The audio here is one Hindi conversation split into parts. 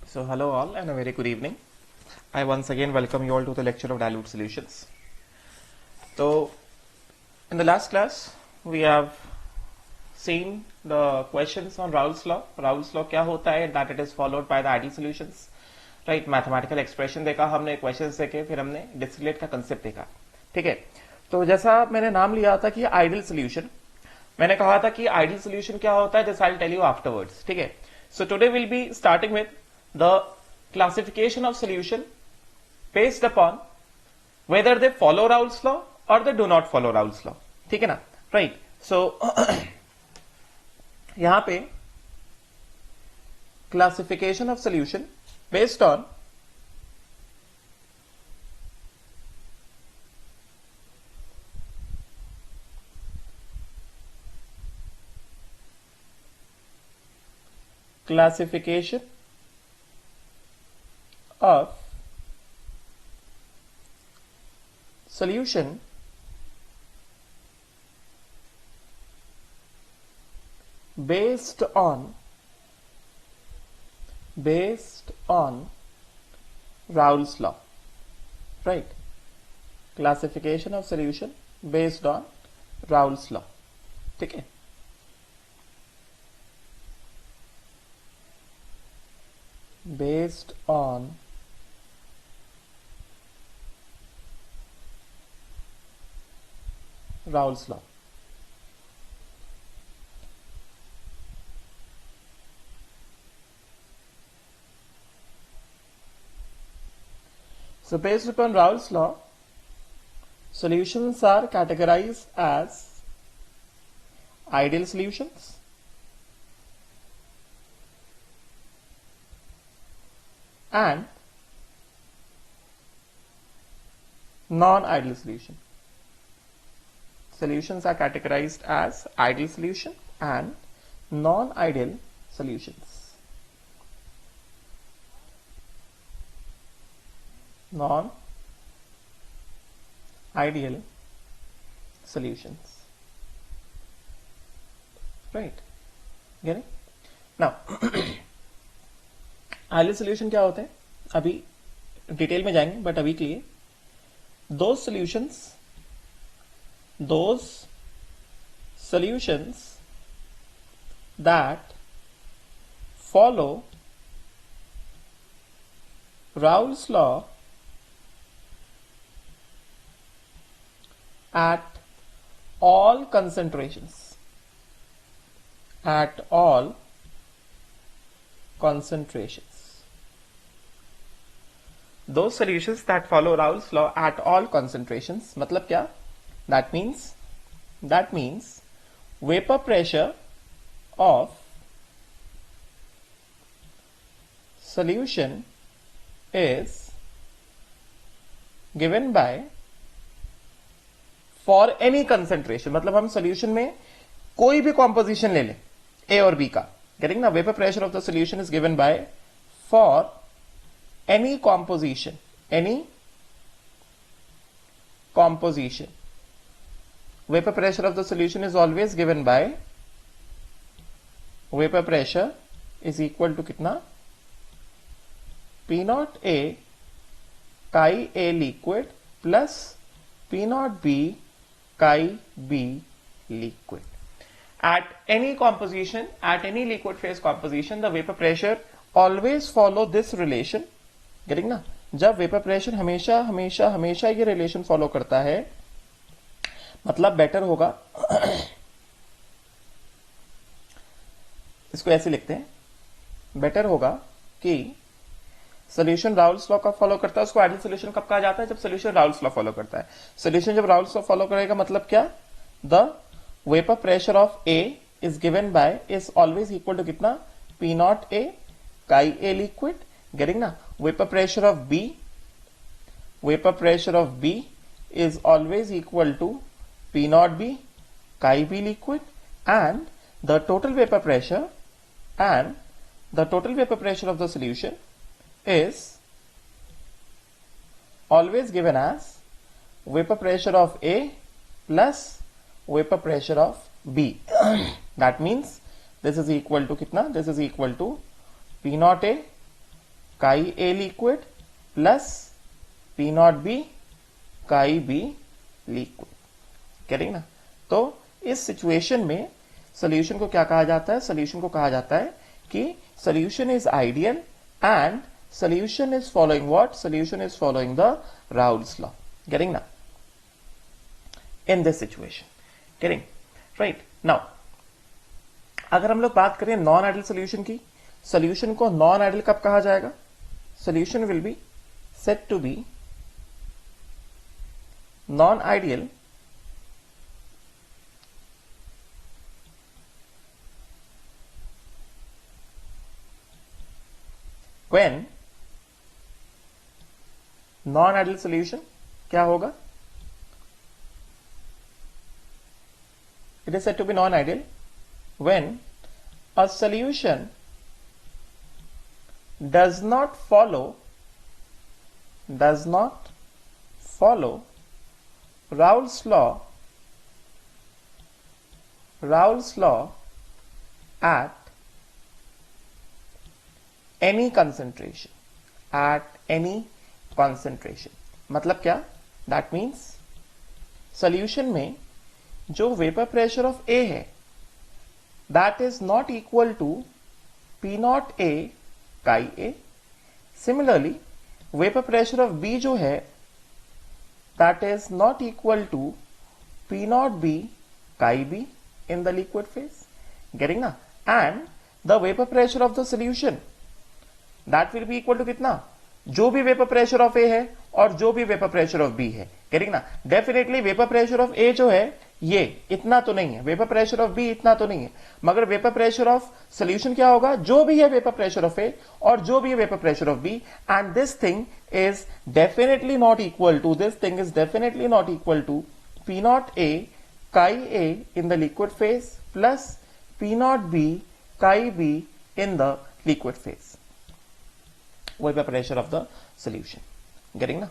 So hello all and a very good evening. I once again welcome you all to the lecture of dilute solutions. So in the last class we have seen the questions on Raoult's law. Raoult's law क्या होता है, that it is followed by the ideal solutions. Right, mathematical expression देखा हमने, questions देखे, फिर हमने discrete का concept देखा. ठीक है, तो जैसा मैंने नाम लिया था कि आइडियल सोल्यूशन, मैंने कहा था कि आइडियल सोल्यूशन क्या होता है, just I will tell you afterwards. ठीक है, so today will be starting with the classification of solution based upon whether they follow Raoult's law or they do not follow Raoult's law. ठीक है ना, राइट. सो यहां पे classification of solution based on classification of solution based on Raoult's law, right? Classification of solution based on Raoult's law. ठीक है, based on Raoult's law. So based upon Raoult's law, solutions are categorized as ideal solutions, and non-ideal solution. Solutions are categorized as ideal solution and non-ideal solutions. Non-ideal solutions. Right? Get it? Now, ideal solution क्या होते हैं अभी डिटेल में जाएंगे, बट अभी के लिए those solutions that follow Raoult's law at all concentrations, those solutions that follow Raoult's law at all concentrations, मतलब क्या? That means vapor pressure of solution is given by for any concentration. मतलब हम solution में कोई भी composition ले लें A और B का, getting ना, vapor pressure of the solution is given by for any composition. Vapor pressure of the solution is always given by vapor pressure is equal to कितना? P naught A chi A liquid plus P naught B chi B liquid. At any composition, at any liquid phase composition, the vapor pressure always follow this relation. Getting ना, जब वेपर प्रेशर हमेशा हमेशा हमेशा ये रिलेशन फॉलो करता है, मतलब बेटर होगा इसको ऐसे लिखते हैं, बेटर होगा कि सोल्यूशन राउल्ट्स लॉ का फॉलो करता है, उसको आइडियल सोल्यूशन कब कहा जाता है? जब सोल्यूशन राउल्ट्स लॉ फॉलो करता है. सोल्यूशन जब राउल्ट्स लॉ फॉलो करेगा मतलब क्या? The vapour pressure of A is given by is always equal to कितना? P naught A chi A liquid. Getting ना, vapor pressure of B is always equal to P naught B chi B liquid, and the total vapor pressure of the solution is always given as vapor pressure of A plus vapor pressure of B. That means this is equal to कितना? This is equal to P naught A काई A liquid plus P naught B chi B liquid, करेंगे ना। तो इस सिचुएशन में सॉल्यूशन को क्या कहा जाता है? सॉल्यूशन को कहा जाता है कि solution is ideal and solution is following what? Solution is following the Raoult's law. Getting now? In this situation. Getting? Right. Now, अगर हम लोग बात करें नॉन आइडियल सोल्यूशन की, सोल्यूशन को नॉन आइडियल कब कहा जाएगा? Solution will be set to be non ideal when non ideal solution क्या होगा? It is said to be non ideal when a solution does not follow Raoult's law at any concentration. मतलब क्या? दैट मीन्स सोल्यूशन में जो वेपर प्रेशर ऑफ ए है that is not equal to P naught A chi A. Similarly vapour pressure of B जो है that is not equal to P naught B chi B in the liquid phase. Getting ना? And the vapour pressure of the solution that will be equal to कितना? जो भी वेपर प्रेशर ऑफ ए है और जो भी वेपर प्रेशर ऑफ बी है. करेक्ट ना? Definitely vapour pressure of A जो है ये इतना तो नहीं है, वेपर प्रेशर ऑफ बी इतना तो नहीं है, मगर वेपर प्रेशर ऑफ सोल्यूशन क्या होगा? जो भी है वेपर प्रेशर ऑफ ए और जो भी है vapour pressure of B. And this thing is definitely not equal to P naught A chi A in the liquid phase plus P naught B chi B in the liquid phase. Vapor pressure of the solution. Getting na?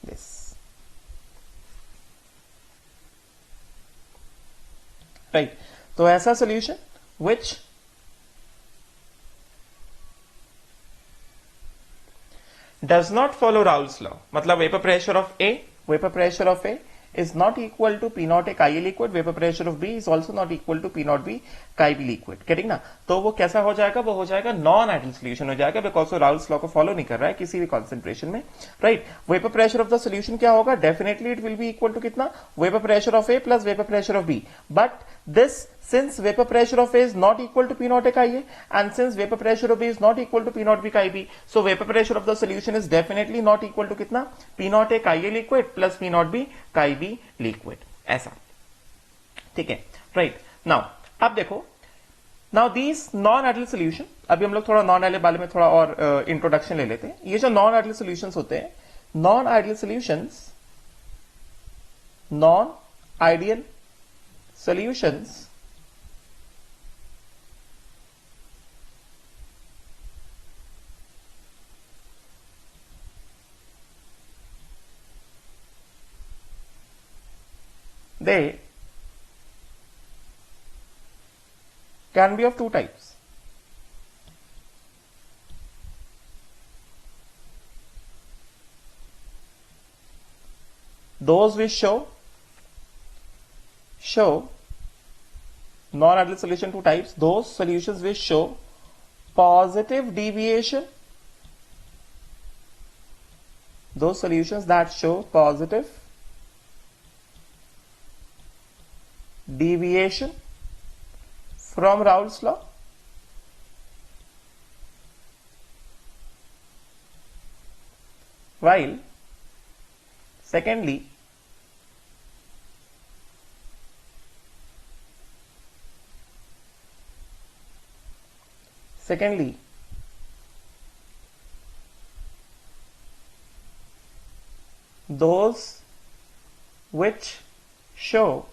This. Right. तो ऐसा solution which does not follow Raoult's law. मतलब vapor pressure of A is not equal to P naught A chi A liquid. Vapor pressure of B is also not equal to P naught B chi B liquid. Getting ना? तो वो कैसा हो जाएगा? वो हो जाएगा नॉन आइडियल सोल्यूशन हो जाएगा, बिकॉज वो राउल्स लॉ को फॉलो नहीं कर रहा है किसी भी कॉन्सेंट्रेशन में. Right. Vapour pressure of the solution क्या होगा? Definitely it will be equal to कितना? Vapour pressure of A plus vapour pressure of B. But this since vapor pressure of A is not equal to P naught A chi A and since vapor pressure of B is not equal to P naught B chi B, so vapor pressure of the solution is definitely not equal to कितना? P naught A chi A liquid plus P naught B chi B liquid. ऐसा. ठीक है. राइट. नाउ अब देखो, now these non ideal solution, अभी हम लोग थोड़ा नॉन आइडियल बारे में थोड़ा और इंट्रोडक्शन ले लेते हैं. ये जो नॉन आइडियल सोल्यूशंस होते हैं, non ideal solutions they can be of two types. Those which show non-ideal solution two types. Those solutions which show positive deviation, those solutions that show positive deviation from Raoult's law, while secondly those which show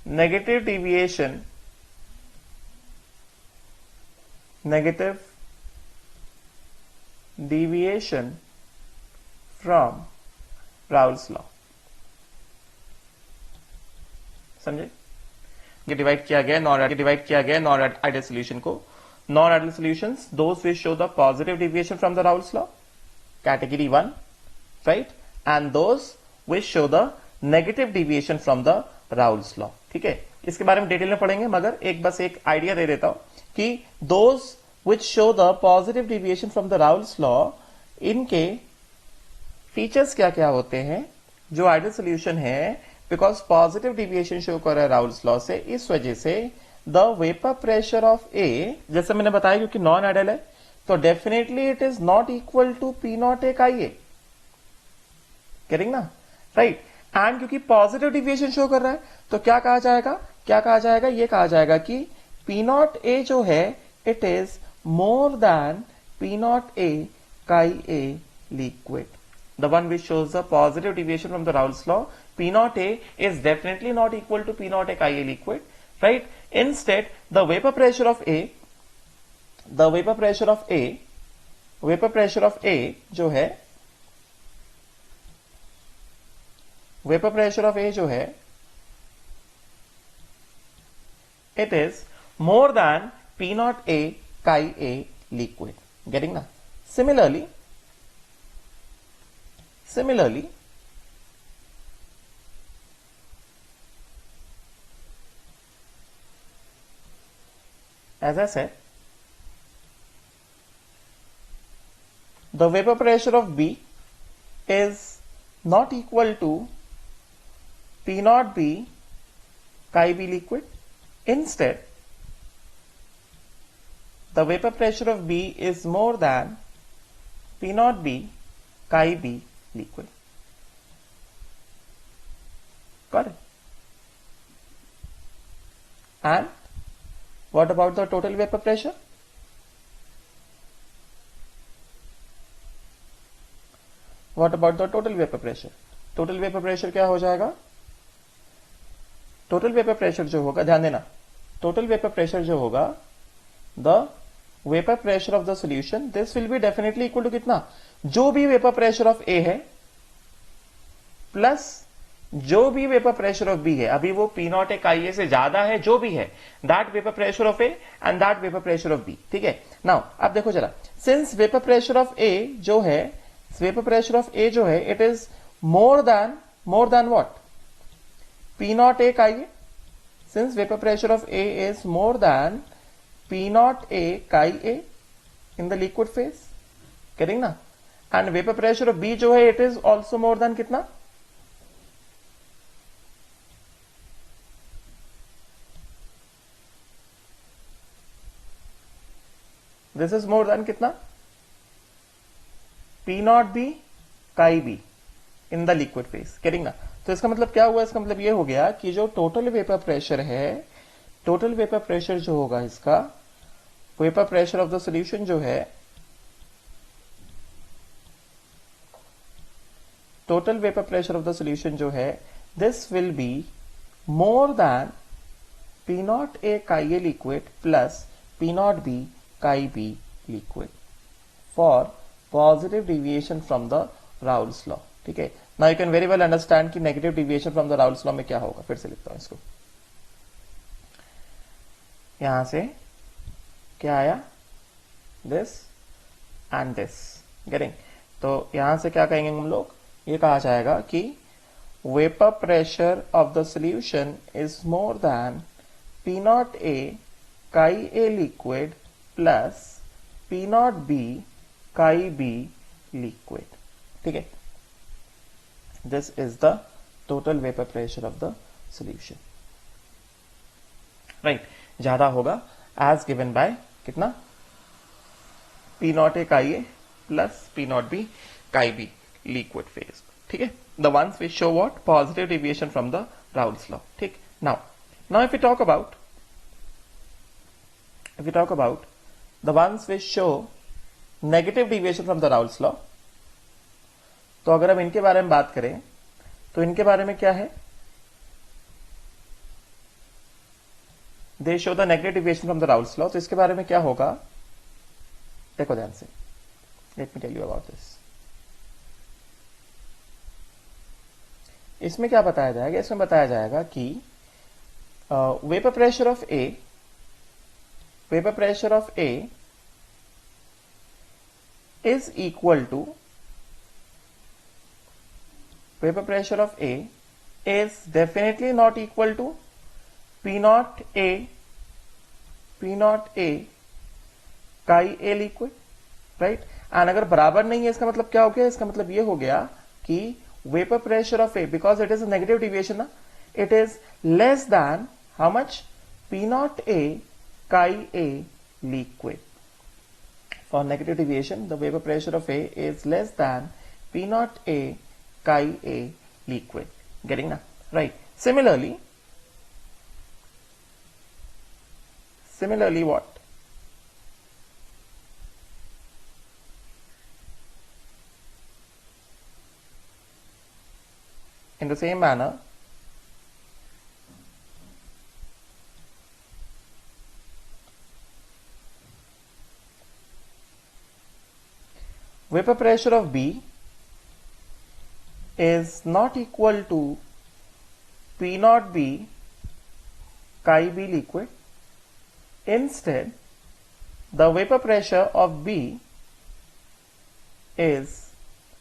negative deviation from Raoult's law. समझे? ये डिवाइड किया गया नॉन आइडियल सोल्यूशन को. Non ideal solutions those which show the positive deviation from the Raoult's law, category 1, right, and those which show the negative deviation from the Raoult's law. ठीक है, इसके बारे में डिटेल में पढ़ेंगे, मगर बस एक आइडिया दे देता हूं कि those which show the positive deviation from the Raoult's law, इनके फीचर्स क्या क्या होते हैं जो आइडियल सोल्यूशन है, बिकॉज पॉजिटिव डिविएशन शो कर रहा है राउल्स लॉ से, इस वजह से the vapour pressure of A, जैसे मैंने बताया क्योंकि नॉन आइडियल है तो definitely it is not equal to P naught A chi A, करेंगे ना, राइट. एंड क्योंकि पॉजिटिव डिविएशन शो कर रहा है तो क्या कहा जाएगा, ये कहा जाएगा कि पी नॉट ए जो है it is more than P naught A chi A liquid. The one which shows the positive deviation from the Raoult's law, P naught A is definitely not equal to P naught A Chi A liquid, right? Instead, the vapor pressure of A जो है, vapor pressure of A जो है, it is more than P naught A Chi A liquid. Getting na? Similarly, as I said, the vapor pressure of B is not equal to P naught B Chi B liquid. Instead, the vapor pressure of B is more than P naught B Chi B liquid. Got it? And what about the total vapor pressure? Total vapor pressure क्या हो जाएगा? Total vapor pressure जो होगा, ध्यान देना, total vapor pressure जो होगा, the vapor pressure of the solution, this will be definitely equal to कितना? जो भी वेपर प्रेशर ऑफ ए है प्लस जो भी वेपर प्रेशर ऑफ बी है, अभी वो पी नॉट ए काई ए से ज्यादा है, जो भी है, that vapour pressure of A and that vapour pressure of B. ठीक है, नाउ अब देखो जरा, since vapour pressure of A जो है, it is more than what, P naught A chi A. Since vapour pressure of A is more than P naught A chi A in the liquid phase, करेंगे ना, and vapour pressure of B जो है it is also more than कितना, दिस इज मोर देन कितना, P naught B chi B in the liquid phase, करेंगे ना. तो इसका मतलब क्या हुआ, इसका मतलब ये हो गया कि जो टोटल वेपर प्रेशर है, टोटल वेपर प्रेशर जो होगा इसका, vapour pressure of the solution जो है, total vapor pressure of the solution जो है, this will be more than P naught A Chi A liquid plus P naught B Chi B liquid for positive deviation from the Raoult's law. ठीक है, now you can very well understand कि negative deviation from the Raoult's law में क्या होगा. फिर से लिखता हूं इसको, यहां से क्या आया, this and this, getting, तो यहां से क्या कहेंगे हम लोग, ये कहा जाएगा कि vapour pressure of the solution is more than P naught A chi A liquid plus P naught B chi B liquid. ठीक है, this is the total vapour pressure of the solution, right. ज्यादा होगा एज गिवन बाय कितना, P naught A chi A plus P naught B chi B liquid phase. ठीक है, the ones which show what, positive deviation from the Raoult's law. ठीक, now if we talk about the ones which show negative deviation from the Raoult's law, तो अगर हम इनके बारे में बात करें तो इनके बारे में क्या है, they show the negative deviation from the Raoult's law. तो इसके बारे में क्या होगा, देखो ध्यान से, let me tell you about this. इसमें क्या बताया जाएगा, इसमें बताया जाएगा कि vapor pressure of A is equal to vapor pressure of A is definitely not equal to P naught A chi A liquid, right? And अगर बराबर नहीं है इसका मतलब क्या हो गया, इसका मतलब ये हो गया कि vapour pressure of A, because it is negative deviation ना, it is less than how much, P naught A chi A liquid. For negative deviation, the vapor pressure of A is less than P naught A chi A liquid. Getting now? Right. Similarly what? In the same manner, vapor pressure of B is not equal to P naught B chi B liquid. Instead, the vapor pressure of B is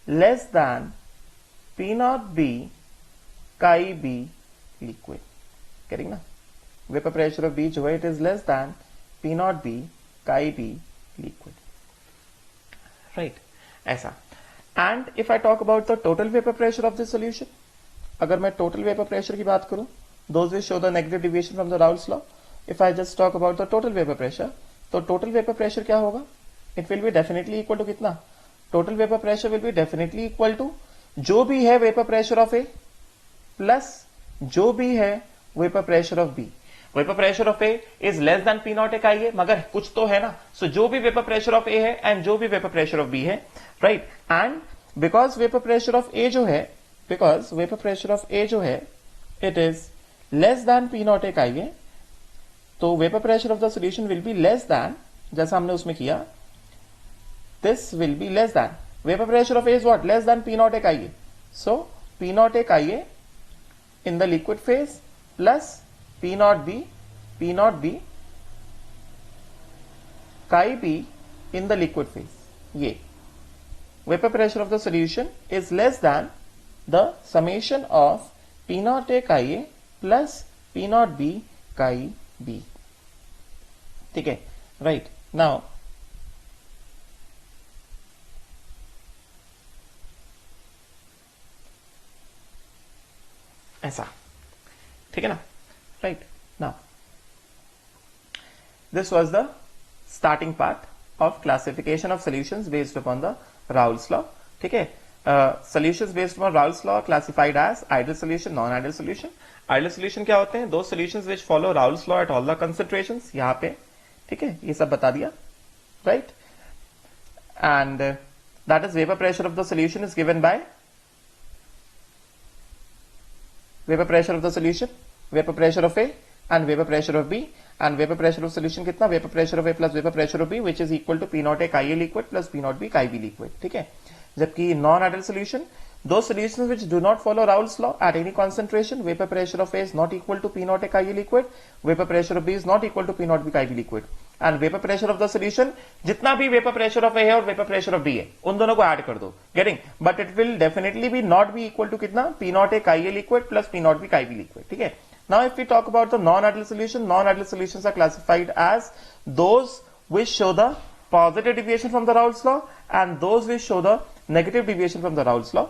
less than P naught B chi B liquid. Getting ना? Vapor pressure of B जो है, it is less than P naught B chi B liquid. Right? ऐसा. And if I talk about the total vapor pressure of this solution, अगर मैं total vapor pressure की बात करूं, those will show the negative deviation from the Raoult's law. If I just talk about the total vapor pressure, तो total vapor pressure क्या होगा? It will be definitely equal to कितना? Total vapor pressure will be definitely equal to जो भी है vapour pressure of A plus जो भी है vapour pressure of B. Vapour pressure of A is less than P naught A का ये, मगर कुछ तो है ना. सो जो भी वेपर प्रेशर ऑफ ए है एंड जो भी वेपर प्रेशर ऑफ बी है, right. And because vapour pressure of A जो है, it is less than P naught A का ये, तो vapour pressure of the solution will be less than, जैसा हमने उसमें किया, this will be less than. Vapor pressure of A is what? Less than P naught A chi A. So P naught A chi A in the liquid phase plus P naught B chi B in the liquid phase. ये vapor pressure of the solution is less than the summation of P naught A chi A plus P naught B chi B. ठीक है, right. Now ऐसा, ठीक है ना, right. Now this was the starting part of classification of solutions based upon the Raoult's law. ठीक है, solutions based upon Raoult's law classified as ideal solution, non ideal solution. Ideal solution क्या होते हैं? Those solutions which follow Raoult's law at all the concentrations. यहां पे ठीक है, ये सब बता दिया, right. And that is vapour pressure of the solution is given by vapor pressure of the solution, vapor pressure of A and vapor pressure of B. And vapor pressure of solution कितना? Vapor pressure of A plus vapor pressure of B, which is equal to P naught A chi A liquid plus P naught B chi B liquid. ठीक है. जबकि non ideal solution, those solutions which do not follow Raoult's law at any concentration, vapor pressure of A is not equal to P naught A chi A liquid, vapor pressure of B is not equal to P naught B chi B liquid. And vapor pressure of the solution, जितना भी vapor pressure of A है और vapor pressure of B है, उन दोनों को ऐड कर दो. Getting? But it will definitely be not be equal to कितना? P naught A chi A liquid plus P naught B chi B liquid. ठीक है. Now if we talk about the non-ideal solution, non-ideal solutions are classified as those which show the positive deviation from the Raoult's law and those which show the negative deviation from the Raoult's law.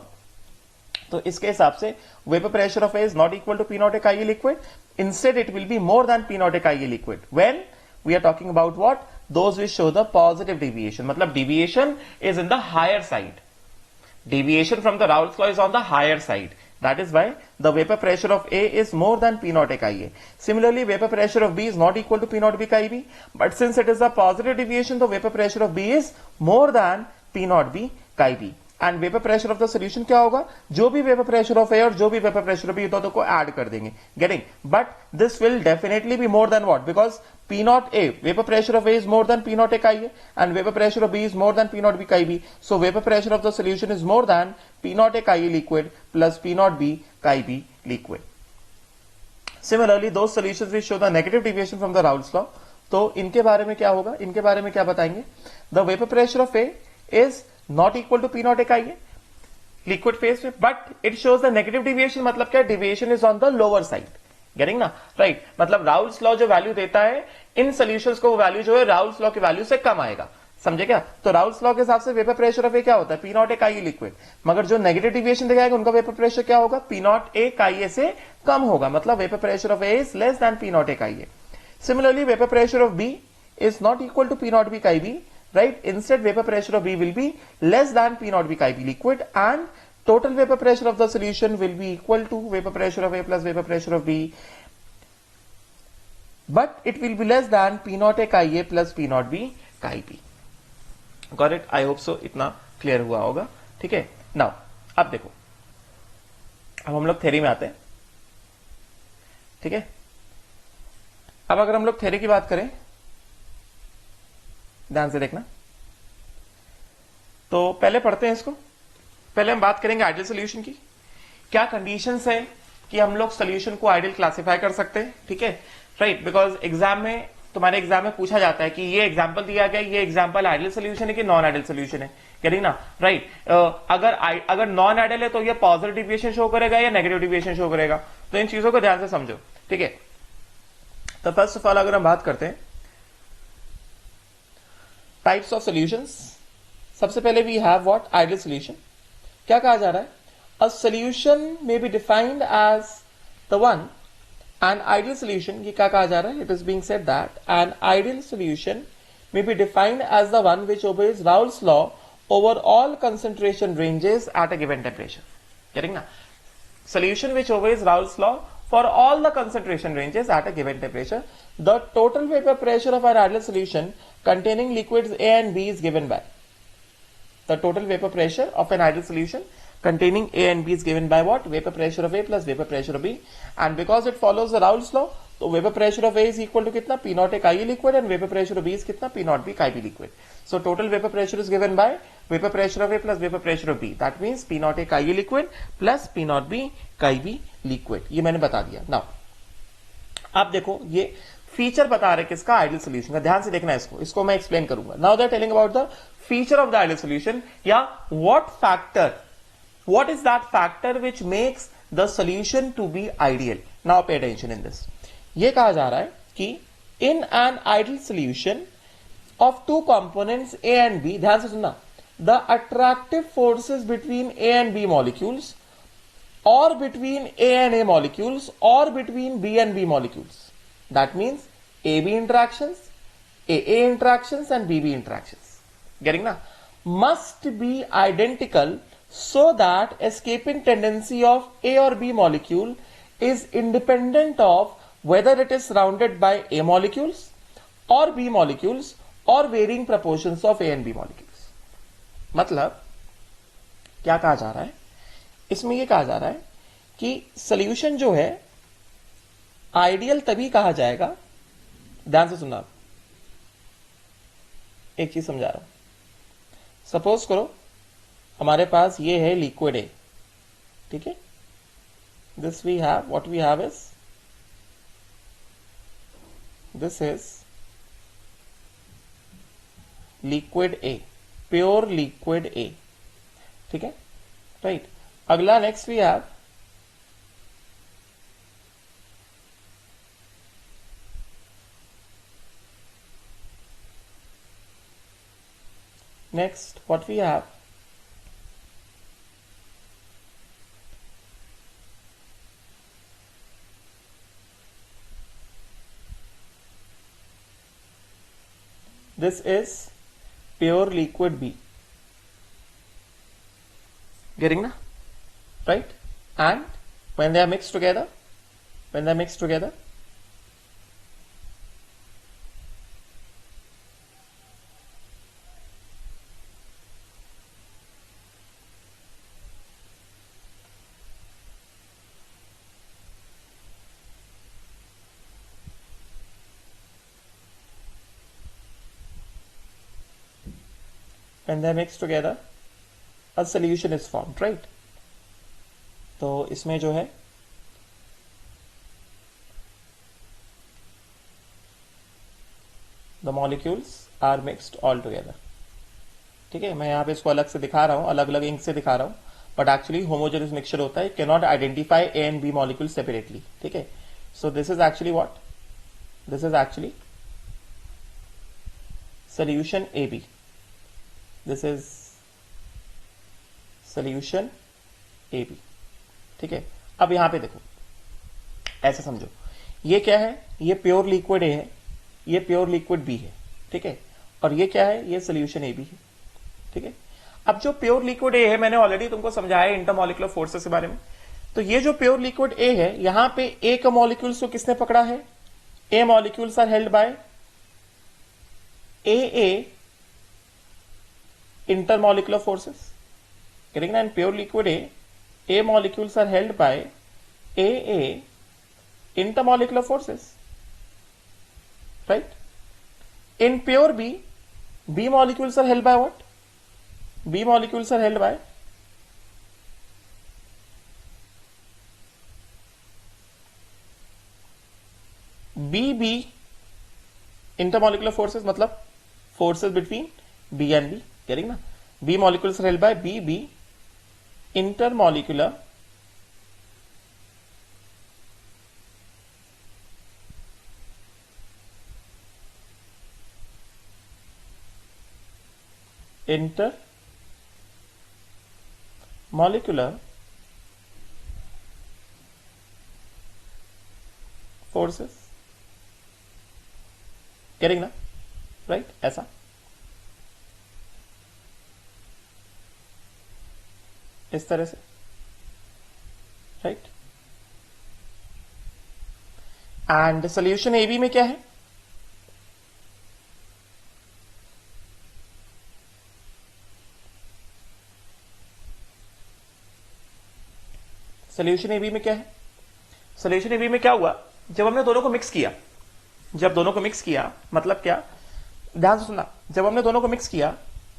तो इसके हिसाब से vapour pressure of A is not equal to P naught A का liquid, instead it will be more than P naught A का liquid when we are talking about what, those which show the positive deviation. मतलब deviation is in the higher side, deviation from the Raoult's law is on the higher side. That is why the vapor pressure of A is more than P naught A chi A. Similarly, vapor pressure of B is not equal to P naught B chi B, but since it is a positive deviation, the vapor pressure of B is more than P naught B chi B. And vapor pressure of the solution क्या होगा? जो भी vapor pressure of A और जो भी vapor pressure of B दोनों को add कर देंगे. Getting? But this will definitely be more than what? Because P naught A, vapor pressure of A is more than P naught A chi A, and vapor pressure of B is more than P naught B chi B. So vapor pressure of the solution is more than P naught A chi A liquid plus P naught B chi B liquid. Similarly, those solutions which show the negative deviation from the Raoult's law, तो इनके बारे में क्या होगा, इनके बारे में क्या बताएंगे? The vapor pressure of A is not equal to P naught A है लिक्विड फेज में, but it shows the negative deviation, मतलब क्या, deviation is on the lower side, getting ना, राइट, मतलब राउल्स लॉ जो वैल्यू देता है इन सॉल्यूशंस को, वो वैल्यू जो है राउल्स लॉ की वैल्यू से कम आएगा, समझे क्या? तो राउल्स लॉ के हिसाब से वेपर प्रेशर ऑफ ए क्या होता है? पी नॉट ए काई लिक्विड, मगर जो नेगेटिव डिविएशन दिखाएगा उनका वेपर प्रेशर क्या होगा? पी नॉट ए काई ए से कम होगा, मतलब vapour pressure of A is less than P naught A chi A. Similarly, vapor pressure of B is not equal to P naught B chi B, right? Instead, vapor pressure of B will be less than P naught B chi B liquid, and total vapor pressure of the solution will be equal to vapor pressure of A plus vapor pressure of B, but it will be less than P naught A chi A plus P naught B chi B. Got it? I hope so. इतना clear हुआ होगा, ठीक है? Now, अब देखो, अब हम लोग थ्योरी में आते हैं, ठीक है? अब अगर हम लोग थ्योरी की बात करें, ध्यान से देखना, तो पहले पढ़ते हैं इसको. पहले हम बात करेंगे आइडियल सोल्यूशन की. क्या कंडीशंस है कि हम लोग सोल्यूशन को आइडियल क्लासिफाई कर सकते हैं, ठीक है, राइट? बिकॉज एग्जाम में, तुम्हारे एग्जाम में पूछा जाता है कि ये एग्जांपल दिया गया, ये एग्जांपल आइडियल सोल्यूशन है कि नॉन आइडियल सोल्यूशन है, कह ना, राइट? अगर नॉन आइडियल है तो ये पॉजिटिव डिविएशन शो करेगा या नेगेटिव डिविएशन शो करेगा, तो इन चीजों को ध्यान से समझो, ठीक है? तो फर्स्ट ऑफ ऑल अगर हम बात करते हैं टाइप्स ऑफ सॉल्यूशंस, सबसे पहले we have what? Ideal solution. क्या कहा जा रहा है? A solution may be defined as the one, an ideal solution, ये क्या कहा जा रहा है? It is being said that an ideal solution may be defined as the one which obeys Raoult's law over all concentration ranges at a given temperature. Getting ना? Solution which obeys Raoult's law for all the concentration ranges at a given temperature. The total vapor pressure of an ideal solution containing liquids A and B is given by. The total vapor pressure of an ideal solution containing A and B is given by what? Vapor pressure of A plus vapor pressure of B. And because it follows the Raoult's law, तो vapor pressure of A is equal to कितना? P naught A chi A liquid, and vapor pressure of B is कितना? P naught B chi B liquid. So total vapor pressure is given by vapor pressure of A plus vapor pressure of B. That means P naught A chi A liquid plus P naught B chi B liquid. ये मैंने बता दिया. Now, आप देखो, ये फीचर बता रहे किसका? आइडियल सोल्यूशन का. ध्यान से देखना इसको मैं एक्सप्लेन करूंगा. Now they are telling about the feature of the ideal solution, या what is that factor which makes the solution to be ideal. Now pay attention in this. ये कहा जा रहा है कि in an ideal solution of two components A and B, ध्यान से सुनना, the attractive forces between A and B molecules, or between A and A molecules, or between B and B molecules, that means AB interactions, AA interactions and BB interactions, getting na, must be identical so that escaping tendency of A or B molecule is independent of whether it is surrounded by A molecules or B molecules or varying proportions of A and B molecules. मतलब क्या कहा जा रहा है इसमें? ये कहा जा रहा है कि सॉल्यूशन जो है आइडियल तभी कहा जाएगा, ध्यान से सुनना, एक चीज समझा रहा हूं. सपोज करो हमारे पास ये है लिक्विड ए, ठीक है, this we have, what we have is, this is liquid A, pure liquid A, ठीक है, राइट. अगला next we have next what we have, this is pure liquid B, getting na, right? And when they are mixed together, a solution is formed, right? तो इसमें जो है the molecules are mixed all together. ठीक है, मैं यहाँ पे इसको अलग से दिखा रहा हूँ, अलग अलग इंक से दिखा रहा हूँ, बट एक्चुअली होमोजेनियस मिक्सचर होता है, can not identify A and B molecule separately. ठीक है, so this is actually what, this is actually solution AB. This is solution AB. ठीक है, अब यहां पे देखो, ऐसे समझो, ये क्या है, ये प्योर लिक्विड A है, ये प्योर लिक्विड B है। ठीक है, और ये क्या है, ये सोल्यूशन AB है। ठीक है, अब जो प्योर लिक्विड A है, मैंने ऑलरेडी तुमको समझाया इंटरमॉलिक्यूलर फोर्सेस के बारे में। तो ये जो प्योर लिक्विड A है, यहां पे A का मॉलिक्यूल्स को किसने पकड़ा है, A molecules are held by AA intermolecular forces. Getting that? In pure liquid A molecules are held by AA intermolecular forces, right? In pure B molecules are held by what? B molecules are held by BB intermolecular forces, मतलब forces between B and B, getting ना? B molecules are held by BB intermolecular forces, getting ना? राइट, ऐसा। इस तरह से, राइट। एंड सोल्यूशन AB में क्या है, सोल्यूशन AB में क्या है, सोल्यूशन AB में क्या हुआ, जब हमने दोनों को मिक्स किया, जब दोनों को मिक्स किया मतलब क्या, ध्यान से सुनना, जब हमने दोनों को मिक्स किया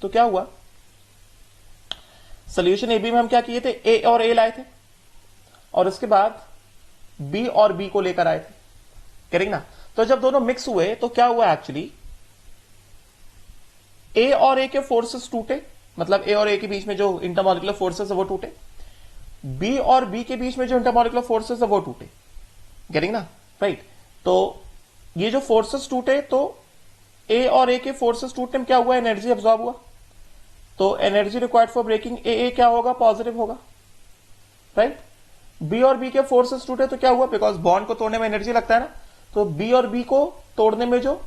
तो क्या हुआ, सोल्यूशन AB में हम क्या किए थे, A और A लाए थे, और उसके बाद B और B को लेकर आए थे, करेक्ट ना। तो जब दोनों मिक्स हुए तो क्या हुआ, एक्चुअली A और A के फोर्सेस टूटे, मतलब A और A के बीच में जो इंटरमॉलिक्यूलर फोर्सेस है वो टूटे, B और B के बीच में जो इंटरमॉलिक्यूलर फोर्सेस है वो टूटे, गेटिंग ना, राइट। तो ये जो फोर्सेस टूटे, तो A और A के फोर्सेस टूटने में क्या हुआ, एनर्जी अब्सॉर्ब हुआ, तो energy required for breaking AA क्या होगा, पॉजिटिव होगा, राइट। B और B के फोर्सेस टूटे तो क्या हुआ, बिकॉज बॉन्ड को तोड़ने में एनर्जी लगता है ना, तो B और B को तोड़ने में जो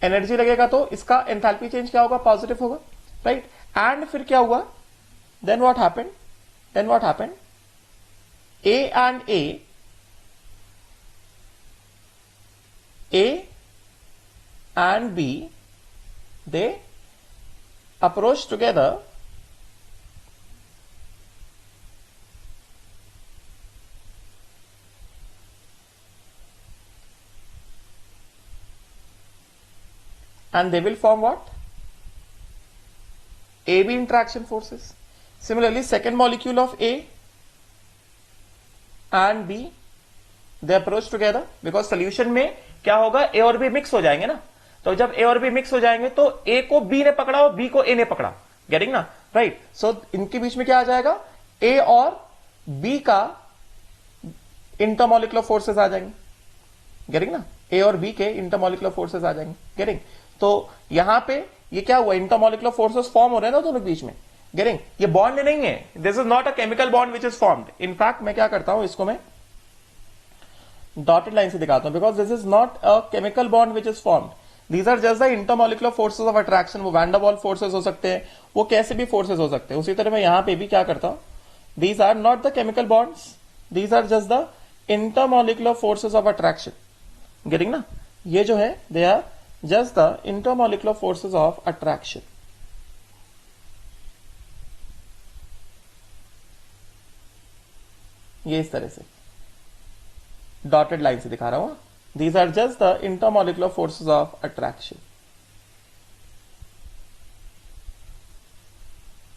एनर्जी लगेगा तो इसका एंथैल्पी चेंज क्या होगा, पॉजिटिव होगा, राइट। एंड फिर क्या हुआ, then what happened, A and B, they approach together and they will form what, AB interaction forces. Similarly, second molecule of A and B, they approach together, because solution में क्या होगा, A और B मिक्स हो जाएंगे ना, तो जब A और B मिक्स हो जाएंगे तो A को B ने पकड़ा और B को A ने पकड़ा, गेटिंग ना, राइट। सो इनके बीच में क्या आ जाएगा, A और B का इंटरमॉलिक्यूलर फोर्सेस आ जाएंगे, गेटिंग ना, A और B के इंटरमॉलिक्यूलर फोर्सेस आ जाएंगे, गेटिंग। तो यहां पे ये क्या हुआ, इंटरमॉलिक्यूलर फोर्सेस फॉर्म हो रहे हैं ना दोनों के बीच में, गेटिंग। ये बॉन्ड नहीं है, this is not a chemical bond which is formed. In fact मैं क्या करता हूं, इसको मैं डॉटेड लाइन से दिखाता हूं, because this is not a chemical bond which is formed, these are just the intermolecular forces of attraction. वो वैन डर वाल्स फोर्सेस हो सकते हैं, वो कैसे भी फोर्सेस हो सकते हैं। उसी तरह मैं यहां पे भी क्या करता हूं, these are not the chemical bonds, these are just the intermolecular forces of attraction, getting ना। ये जो है, they are just the intermolecular forces of attraction. ये इस तरह से डॉटेड लाइन से दिखा रहा हूं, these are just the intermolecular forces of attraction,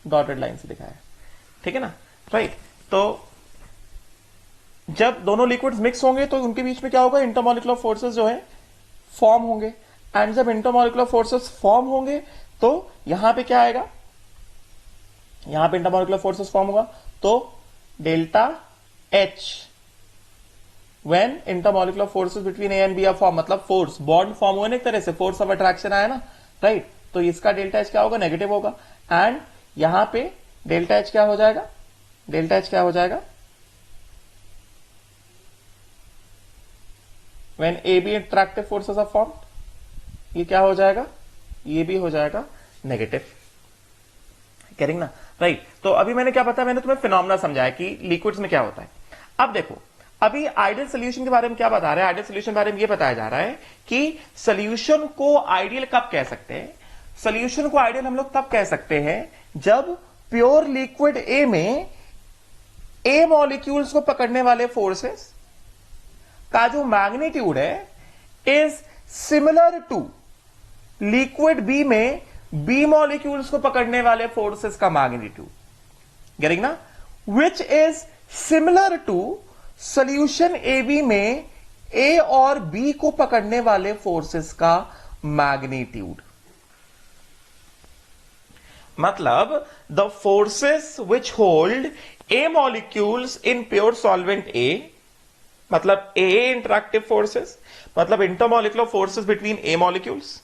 dotted line से दिखाया, ठीक है ना, राइट। तो जब दोनों लिक्विड्स मिक्स होंगे तो उनके बीच में क्या होगा, इंटरमॉलिक्यूलर फोर्सेस जो है फॉर्म होंगे, एंड जब इंटरमॉलिक्यूलर फोर्सेस फॉर्म होंगे तो यहां पे क्या आएगा, यहां पे इंटरमॉलिक्यूलर फोर्सेस फॉर्म होगा तो delta H when intermolecular forces between A and B are form, मतलब फोर्स बॉन्ड फॉर्म हुए ना एक तरह से, फोर्स ऑफ अट्रैक्शन आया ना, राइट, तो इसका डेल्टा एच क्या होगा, नेगेटिव होगा, एंड यहां पे डेल्टा एच क्या हो जाएगा, डेल्टा एच क्या हो जाएगा, when A B attractive forces are form, ये क्या हो जाएगा, ये भी हो जाएगा नेगेटिव, करेंगे ना, राइट। तो अभी मैंने क्या बताया, मैंने तुम्हें फिनोमेना समझाया कि लिक्विड्स में क्या होता है। अब देखो, अभी आइडियल सोल्यूशन के बारे में क्या बता रहे हैं, आइडियल सोल्यूशन के बारे में ये बताया जा रहा है कि सोल्यूशन को आइडियल कब कह सकते हैं, सोल्यूशन को आइडियल हम लोग तब कह सकते हैं जब प्योर लिक्विड ए में ए मॉलिक्यूल्स को पकड़ने वाले फोर्सेस का जो मैग्नीट्यूड है is similar to liquid B में बी मॉलिक्यूल्स को पकड़ने वाले फोर्सेस का मैग्नीट्यूड, गेटिंग ना, which is similar to solution A B में ए और बी को पकड़ने वाले फोर्सेस का मैग्नीट्यूड। मतलब the forces which hold A molecules in pure solvent A, मतलब ए इंटरैक्टिव फोर्सेस, मतलब intermolecular forces between A molecules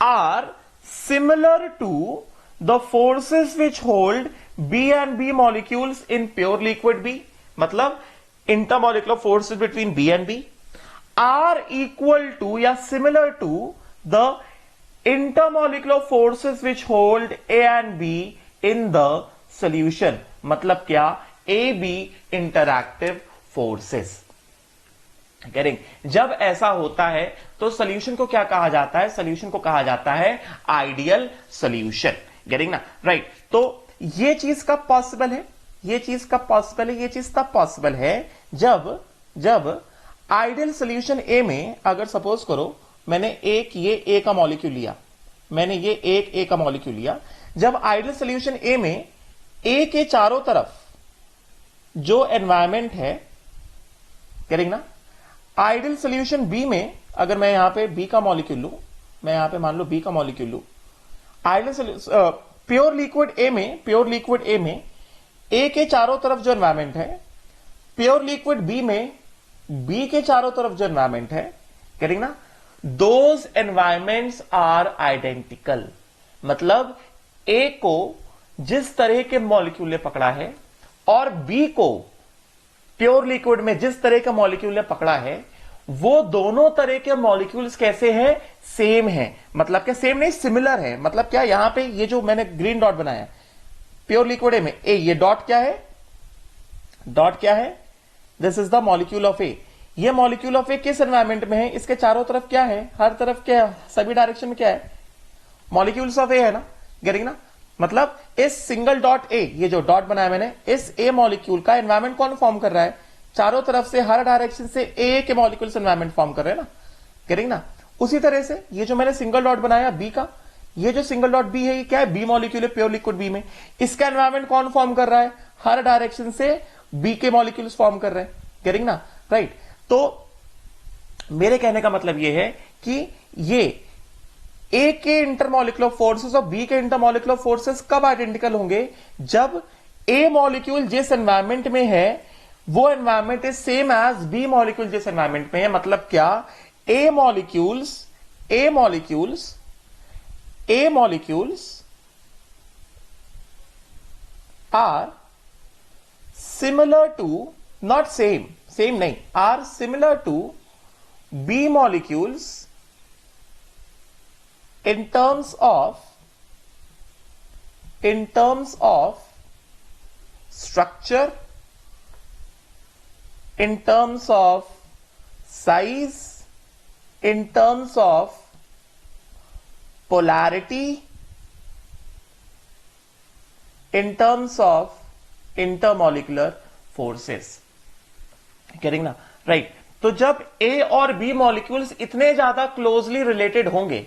are similar to the forces which hold B and B molecules in pure liquid B, मतलब intermolecular forces between B and B are equal to या similar to the intermolecular forces which hold A and B in the solution, मतलब क्या, AB interactive forces। करें, जब ऐसा होता है तो सोल्यूशन को क्या कहा जाता है, सोल्यूशन को कहा जाता है आइडियल सोल्यूशन, गेटिंग ना, राइट। तो ये चीज कब पॉसिबल है, ये चीज कब पॉसिबल है, ये चीज तब पॉसिबल है जब आइडियल सोल्यूशन ए में, अगर सपोज करो मैंने एक ये ए का मॉलिक्यूल लिया, मैंने ये एक ए का मॉलिक्यूल लिया, जब आइडियल सोल्यूशन ए में ए के चारों तरफ जो एनवायरमेंट है, करेंगे ना, आइडियल सोल्यूशन बी में अगर मैं यहां पे बी का मॉलिक्यूल लू, मैं यहां पे मान लो बी का मॉलिक्यूल लू, आइडियल प्योर लिक्विड ए में, प्योर लिक्विड ए में ए के चारों तरफ जो एनवायरमेंट है, प्योर लिक्विड बी में बी के चारों तरफ जो एनवायरमेंट है, करेंगे ना, दोज एनवायरमेंट्स आर आइडेंटिकल, मतलब ए को जिस तरह के मॉलिक्यूल ने पकड़ा है और बी को प्योर लिक्विड में जिस तरह का मॉलिक्यूल ने पकड़ा है, वो दोनों तरह के मॉलिक्यूल्स कैसे हैं, सेम है, मतलब क्या, सेम नहीं, सिमिलर है, मतलब क्या, यहां पे ये जो मैंने ग्रीन डॉट बनाया प्योर लिक्विड ए में ए, ये डॉट क्या है, डॉट क्या है, this is the molecule of A, ये मॉलिक्यूल ऑफ ए किस एनवायरमेंट में है, इसके चारों तरफ क्या है, हर तरफ क्या है, सभी डायरेक्शन में क्या है, मॉलिक्यूल्स ऑफ ए है ना, गेटिंग ना, मतलब इस सिंगल डॉट ए, ये जो डॉट बनाया मैंने, इस ए मॉलिक्यूल का एनवायरमेंट कौन फॉर्म कर रहा है, चारों तरफ से हर डायरेक्शन से ए के मॉलिक्यूल्स एनवायरमेंट फॉर्म कर रहे हैं ना, गेटिंग ना। उसी तरह से ये जो मैंने सिंगल डॉट बनाया बी का, ये जो सिंगल डॉट बी है, ये क्या है, बी मॉलिक्यूल है प्योर लिक्विड बी में, इसका एनवायरमेंट कौन फॉर्म कर रहा है, हर डायरेक्शन से बी के मॉलिक्यूल्स फॉर्म कर रहे हैं, गेटिंग ना, राइट। तो मेरे कहने का मतलब ये है कि ये ए के इंटरमॉलिक्यूलर फोर्सेस और बी के इंटरमॉलिक्यूलर फोर्सेस कब आइडेंटिकल होंगे, जब ए मॉलिक्यूल जिस एनवायरमेंट में है वो environment is same as B molecule जिस एनवायरमेंट में है, मतलब क्या, A molecules are similar to, not same, same नहीं, are similar to B molecules in terms of structure, in terms of size, in terms of polarity, in terms of intermolecular forces, करेंगे ना, राइट। तो जब ए और बी मॉलिक्यूल्स इतने ज्यादा क्लोजली रिलेटेड होंगे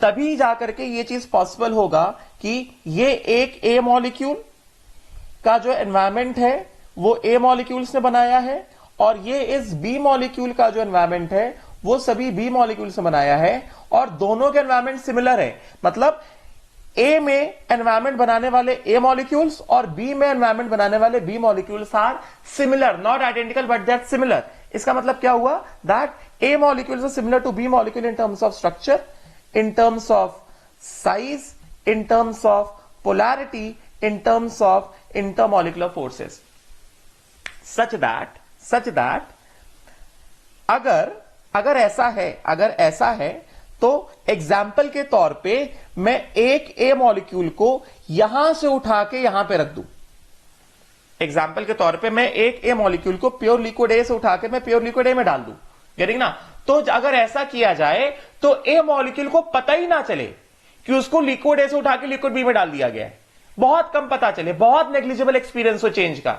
तभी जाकर के ये चीज पॉसिबल होगा कि ये एक ए मॉलिक्यूल का जो एनवायरमेंट है वो ए मॉलिक्यूल्स ने बनाया है और ये इस बी मॉलिक्यूल का जो एनवायरमेंट है वो सभी बी मॉलिक्यूल से बनाया है और दोनों के एनवायरमेंट सिमिलर है। मतलब ए में एनवायरमेंट बनाने वाले ए मॉलिक्यूल्स और बी में एनवायरमेंट बनाने वाले B molecules are similar, not identical but that similar. इसका मतलब क्या हुआ? That A molecules are similar to B molecule in terms of structure, in terms of size, in terms of polarity, in terms of intermolecular forces, such that अगर ऐसा है तो एग्जाम्पल के तौर पे मैं एक ए मॉलिक्यूल को यहां से उठा के यहां पे रख दूं। एग्जाम्पल के तौर पे मैं एक ए मॉलिक्यूल को प्योर लिक्विड ए से उठा के मैं प्योर लिक्विड ए में डाल दूं, गेटिंग ना? तो अगर ऐसा किया जाए तो ए मॉलिक्यूल को पता ही ना चले कि उसको लिक्विड ए से उठा के लिक्विड बी में डाल दिया गया है। बहुत कम पता चले, बहुत नेग्लिजिबल एक्सपीरियंस हो चेंज का।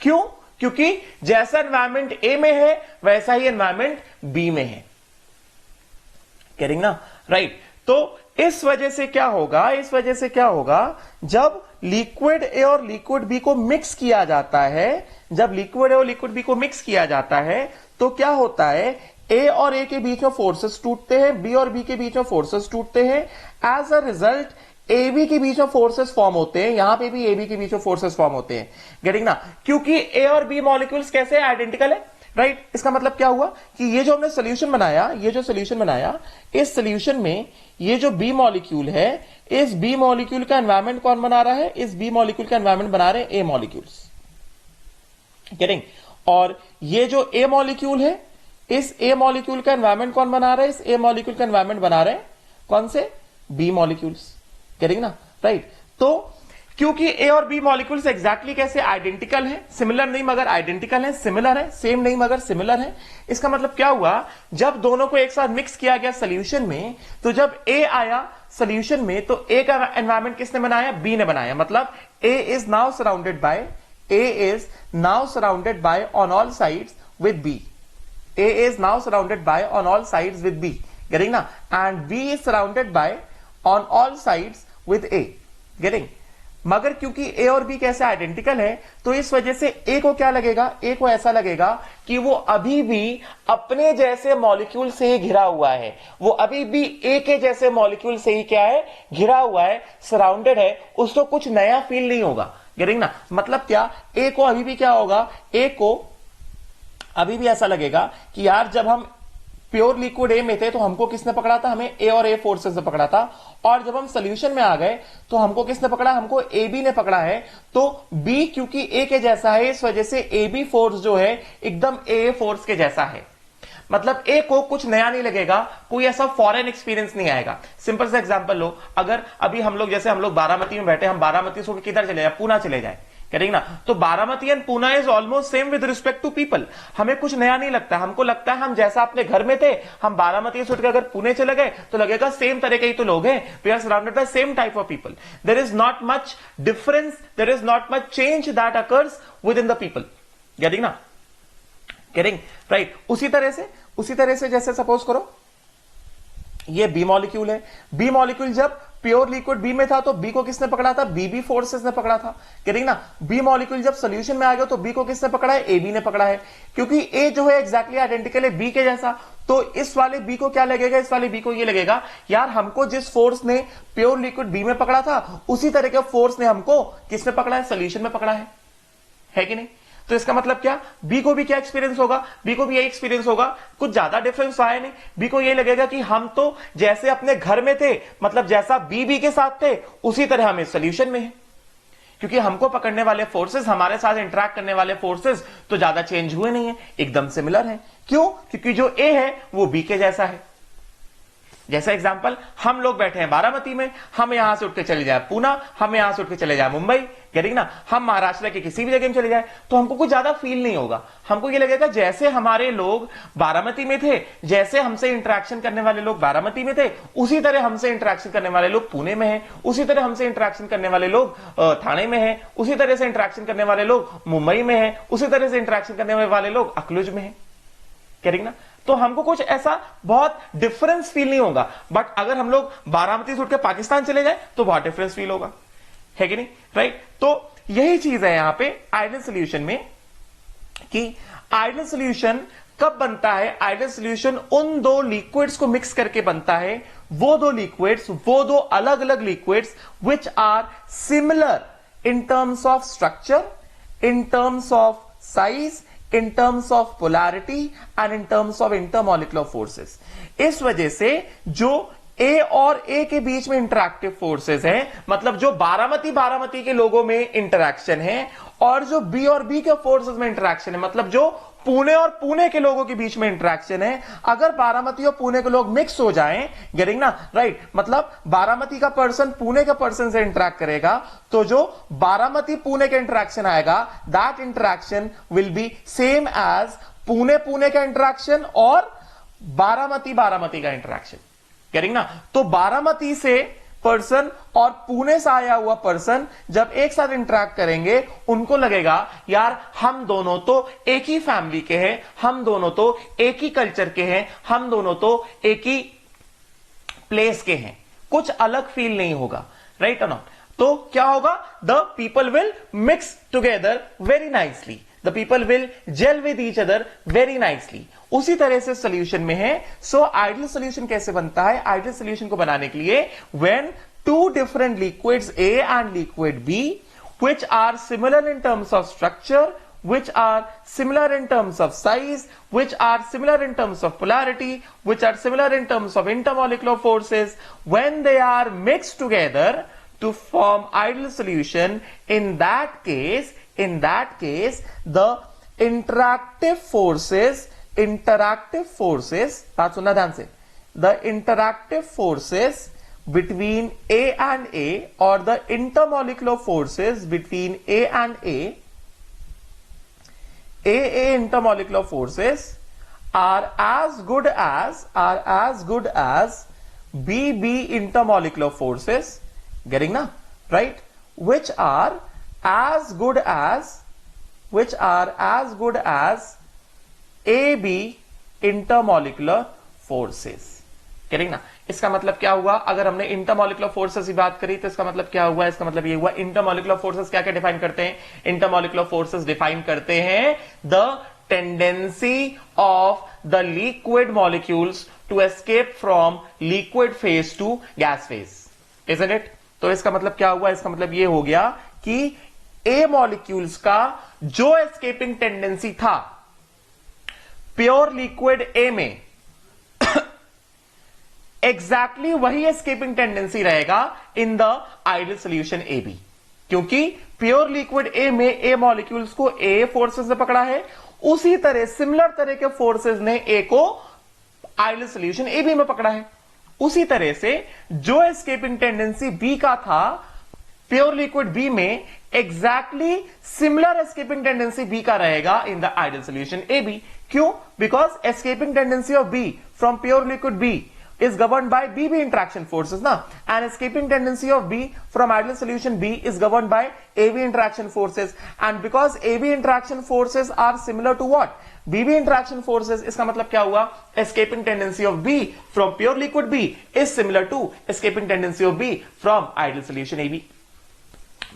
क्यों? क्योंकि जैसा एनवायरमेंट ए में है वैसा ही एनवायरमेंट बी में है। करेंगे ना? राइट। तो इस वजह से क्या होगा, जब लिक्विड ए और लिक्विड बी को मिक्स किया जाता है, तो क्या होता है? ए और ए के बीच में फोर्सेस टूटते हैं, बी और बी के बीच में फोर्सेस टूटते हैं। As a result A B के बीच में फोर्सेस फॉर्म होते हैं, यहां पे भी ए बी के बीच में फोर्सेस फॉर्म होते हैं। गेटिंग ना? क्योंकि ए और बी मॉलिक्यूल्स कैसे आइडेंटिकल है, राइट? इसका मतलब क्या हुआ कि ये जो हमने सोल्यूशन बनाया, इस सोल्यूशन में ये जो बी मॉलिक्यूल है, इस बी मॉलिक्यूल का एनवायरमेंट कौन बना रहा है? इस बी मॉलिक्यूल का एनवायरमेंट बना रहे हैं ए मॉलिक्यूल्स। गेटिंग? और ये जो ए मॉलिक्यूल है, इस ए मॉलिक्यूल का एनवायरमेंट कौन बना रहा है? इस ए मॉलिक्यूल का एनवायरमेंट बना रहे हैं कौन से? B molecules. करेंगे ना? राइट। तो क्योंकि ए और बी मॉलिक्यूल्स एग्जैक्टली कैसे आइडेंटिकल हैं, सिमिलर नहीं मगर आइडेंटिकल हैं, सिमिलर है, सेम नहीं मगर सिमिलर है। इसका मतलब क्या हुआ? जब दोनों को एक साथ मिक्स किया गया सोल्यूशन में, तो जब ए आया सोल्यूशन में तो ए का एनवायरमेंट किसने बनाया? बी ने बनाया। मतलब A is now surrounded by on all sides with B. A is now surrounded by on all sides with B, getting na? And B is surrounded by on all sides with A, getting? मगर क्योंकि A और B कैसे आइडेंटिकल है, तो इस वजह से A को क्या लगेगा? A को ऐसा लगेगा कि वो अभी भी अपने जैसे मॉलिक्यूल से ही घिरा हुआ है, वो अभी भी A के जैसे मॉलिक्यूल से ही क्या है? घिरा हुआ है, सराउंडेड है, उसको कुछ नया फील नहीं होगा। गेटिंग ना? मतलब क्या? A को अभी भी क्या होगा? A को अभी भी ऐसा लगेगा कि यार जब हम प्योर लिक्विड ए में थे तो हमको किसने पकड़ा था? हमें ए और ए फोर्सेस ने पकड़ा था। और जब हम सोल्यूशन में आ गए तो हमको किसने पकड़ा? हमको ए बी ने पकड़ा है। तो बी क्योंकि ए के जैसा है, इस वजह से ए बी फोर्स जो है एकदम ए फोर्स के जैसा है। मतलब ए को कुछ नया नहीं लगेगा, कोई ऐसा फॉरेन एक्सपीरियंस नहीं आएगा। सिंपल सा एग्जांपल लो, अगर अभी हम लोग बारामती में बैठे, हम बारामती से किधर चले जाए? पूना चले जाए, करेंगे ना? तो Baramati and Poona is almost same with respect to people. हमें कुछ नया नहीं लगता, हमको लगता है हम जैसा अपने घर में थे, हम बारामती से उठकर अगर पुणे चले गए तो लगेगा सेम तरह के ही तो लोग हैं। We are surrounded by same type of people. There is not much difference, there is not much change that occurs within the people. Getting ना? गेटिंग? राइट। उसी तरह से जैसे सपोज करो ये बी मॉलिक्यूल है, बी मॉलिक्यूल जब प्योर लिक्विड बी में था तो बी को किसने पकड़ा था? बी फोर्सेस ने पकड़ा था। करेंगे ना? बी मॉलिक्यूल जब सोल्यूशन में आ गया तो बी को किसने पकड़ा है? ए बी ने पकड़ा है। क्योंकि ए जो है एग्जैक्टली आइडेंटिकल है बी के जैसा, तो इस वाले बी को क्या लगेगा? इस वाले बी को ये लगेगा यार हमको जिस फोर्स ने प्योर लिक्विड बी में पकड़ा था उसी तरह के फोर्स ने हमको किसमें पकड़ा है? सोल्यूशन में पकड़ा है कि नहीं? तो इसका मतलब क्या? बी को भी क्या एक्सपीरियंस होगा? बी को भी यही एक्सपीरियंस होगा, कुछ ज्यादा डिफरेंस आया नहीं। बी को ये लगेगा कि हम तो जैसे अपने घर में थे, मतलब जैसा बी के साथ थे उसी तरह हम इस सोल्यूशन में है। क्योंकि हमको पकड़ने वाले फोर्सेस, हमारे साथ इंटरैक्ट करने वाले फोर्सेस तो ज्यादा चेंज हुए नहीं है, एकदम सिमिलर है। क्यों? क्योंकि जो ए है वो बी के जैसा है। जैसा एग्जांपल, हम लोग बैठे हैं बारामती में, हम यहां से उठ के चले जाए पूना, हम यहां से उठ के चले जाए मुंबई, करेंगे ना? हम महाराष्ट्र के किसी भी जगह में चले जाए तो हमको कुछ ज्यादा फील नहीं होगा। हमको ये लगेगा जैसे हमारे लोग बारामती में थे, जैसे हमसे इंटरेक्शन करने वाले लोग बारामती में थे, उसी तरह हमसे इंटरेक्शन करने वाले लोग पुणे में हैं, उसी तरह हमसे इंटरेक्शन करने वाले लोग ठाणे में हैं, उसी तरह से इंटरेक्शन करने वाले लोग मुंबई में हैं, उसी तरह से इंटरेक्शन करने वाले लोग अकलुज में हैं। करेंगे ना? तो हमको कुछ ऐसा बहुत डिफरेंस फील नहीं होगा। बट अगर हम लोग बारामती से उठ के पाकिस्तान चले जाए तो बहुत डिफरेंस फील होगा, है कि नहीं? राइट। तो यही चीज है यहां पे आइडियल सॉल्यूशन में, कि आइडियल सॉल्यूशन कब बनता है आइडियल सॉल्यूशन? उन दो लिक्विड्स को मिक्स करके बनता है, वो दो अलग अलग liquids which are similar in terms of structure, in terms of size, in terms of polarity and in terms of intermolecular forces. इस वजह से जो A और A के बीच में इंटरैक्टिव फोर्सेस हैं, मतलब जो बारामती के लोगों में इंटरैक्शन है और जो B और B के फोर्सेस में इंटरैक्शन है, मतलब जो पुणे और पुणे के लोगों के बीच में इंटरैक्शन है, अगर बारामती और पुणे के लोग मिक्स हो जाएं, गेटिंग ना, राइट, मतलब बारामती का पर्सन पुणे के पर्सन से इंटरैक्ट करेगा, तो जो बारामती पुणे का इंटरैक्शन आएगा, that interaction will be same as Pune का इंटरैक्शन और बारामती का इंटरैक्शन, गेटिंग ना। तो बारामती से पर्सन और पुणे से आया हुआ पर्सन जब एक साथ इंटरैक्ट करेंगे, उनको लगेगा यार हम दोनों तो एक ही फैमिली के हैं, हम दोनों तो एक ही कल्चर के हैं, हम दोनों तो एक ही प्लेस के हैं, कुछ अलग फील नहीं होगा, राइट और नॉट? तो क्या होगा? The people will mix together very nicely, the people will gel with each other very nicely. उसी तरह से सोल्यूशन में है। सो आइडियल सोल्यूशन कैसे बनता है? आइडियल सोल्यूशन को बनाने के लिए when two different liquids A and liquid B which are similar in terms of structure, which are similar in terms of size, which are similar in terms of polarity, which are similar in terms of intermolecular forces, when they are mixed together to form ideal solution, in that case the interactive forces, बात सुनना ध्यान से, the interactive forces between A and A or the intermolecular forces between A and A intermolecular forces are as good as BB intermolecular forces, getting na, right, which are as good as AB intermolecular forces, getting ना। इसका मतलब क्या हुआ? अगर हमने इंटरमोलिकुलर फोर्सेस की बात करी तो इसका मतलब क्या हुआ? इसका मतलब ये हुआ इंटरमोलिकुलर फोर्सेस क्या क्या डिफाइन करते हैं? इंटरमोलिकुलर फोर्सेस डिफाइन करते हैं the tendency of the liquid molecules to escape from liquid phase to gas phase, isn't it? तो इसका मतलब क्या हुआ? इसका मतलब ये हो गया कि ए मॉलिक्यूल्स का जो एस्केपिंग टेंडेंसी था प्योर लिक्विड ए में, एग्जैक्टली वही एस्केपिंग टेंडेंसी रहेगा in the ideal solution A B, क्योंकि प्योर लिक्विड ए में ए मॉलिक्यूल्स को ए फोर्सेस ने पकड़ा है, उसी तरह सिमिलर तरह के फोर्सेस ने ए को आइडियल सॉल्यूशन ए बी में पकड़ा है। उसी तरह से जो एस्केपिंग टेंडेंसी बी का था प्योर लिक्विड बी में, exactly similar escaping tendency B का रहेगा in the ideal solution A B. क्यों? Because escaping tendency of B from pure liquid B is governed by BB interaction forces ना, and escaping tendency of B from ideal solution B is governed by AB interaction forces, and because AB interaction forces are similar to what? BB interaction forces, इसका मतलब क्या हुआ? escaping tendency of B from pure liquid B is similar to escaping tendency of B from ideal solution AB।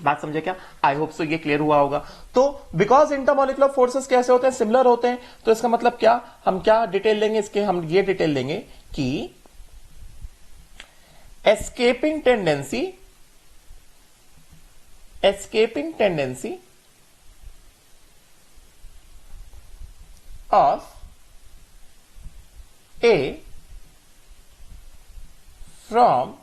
बात समझे क्या? आई होप सो ये क्लियर हुआ होगा। तो बिकॉज इंटरमोलिकुलर फोर्सेस कैसे होते हैं? सिमिलर होते हैं। तो इसका मतलब क्या? हम क्या डिटेल लेंगे इसके? हम ये डिटेल लेंगे कि escaping tendency of A from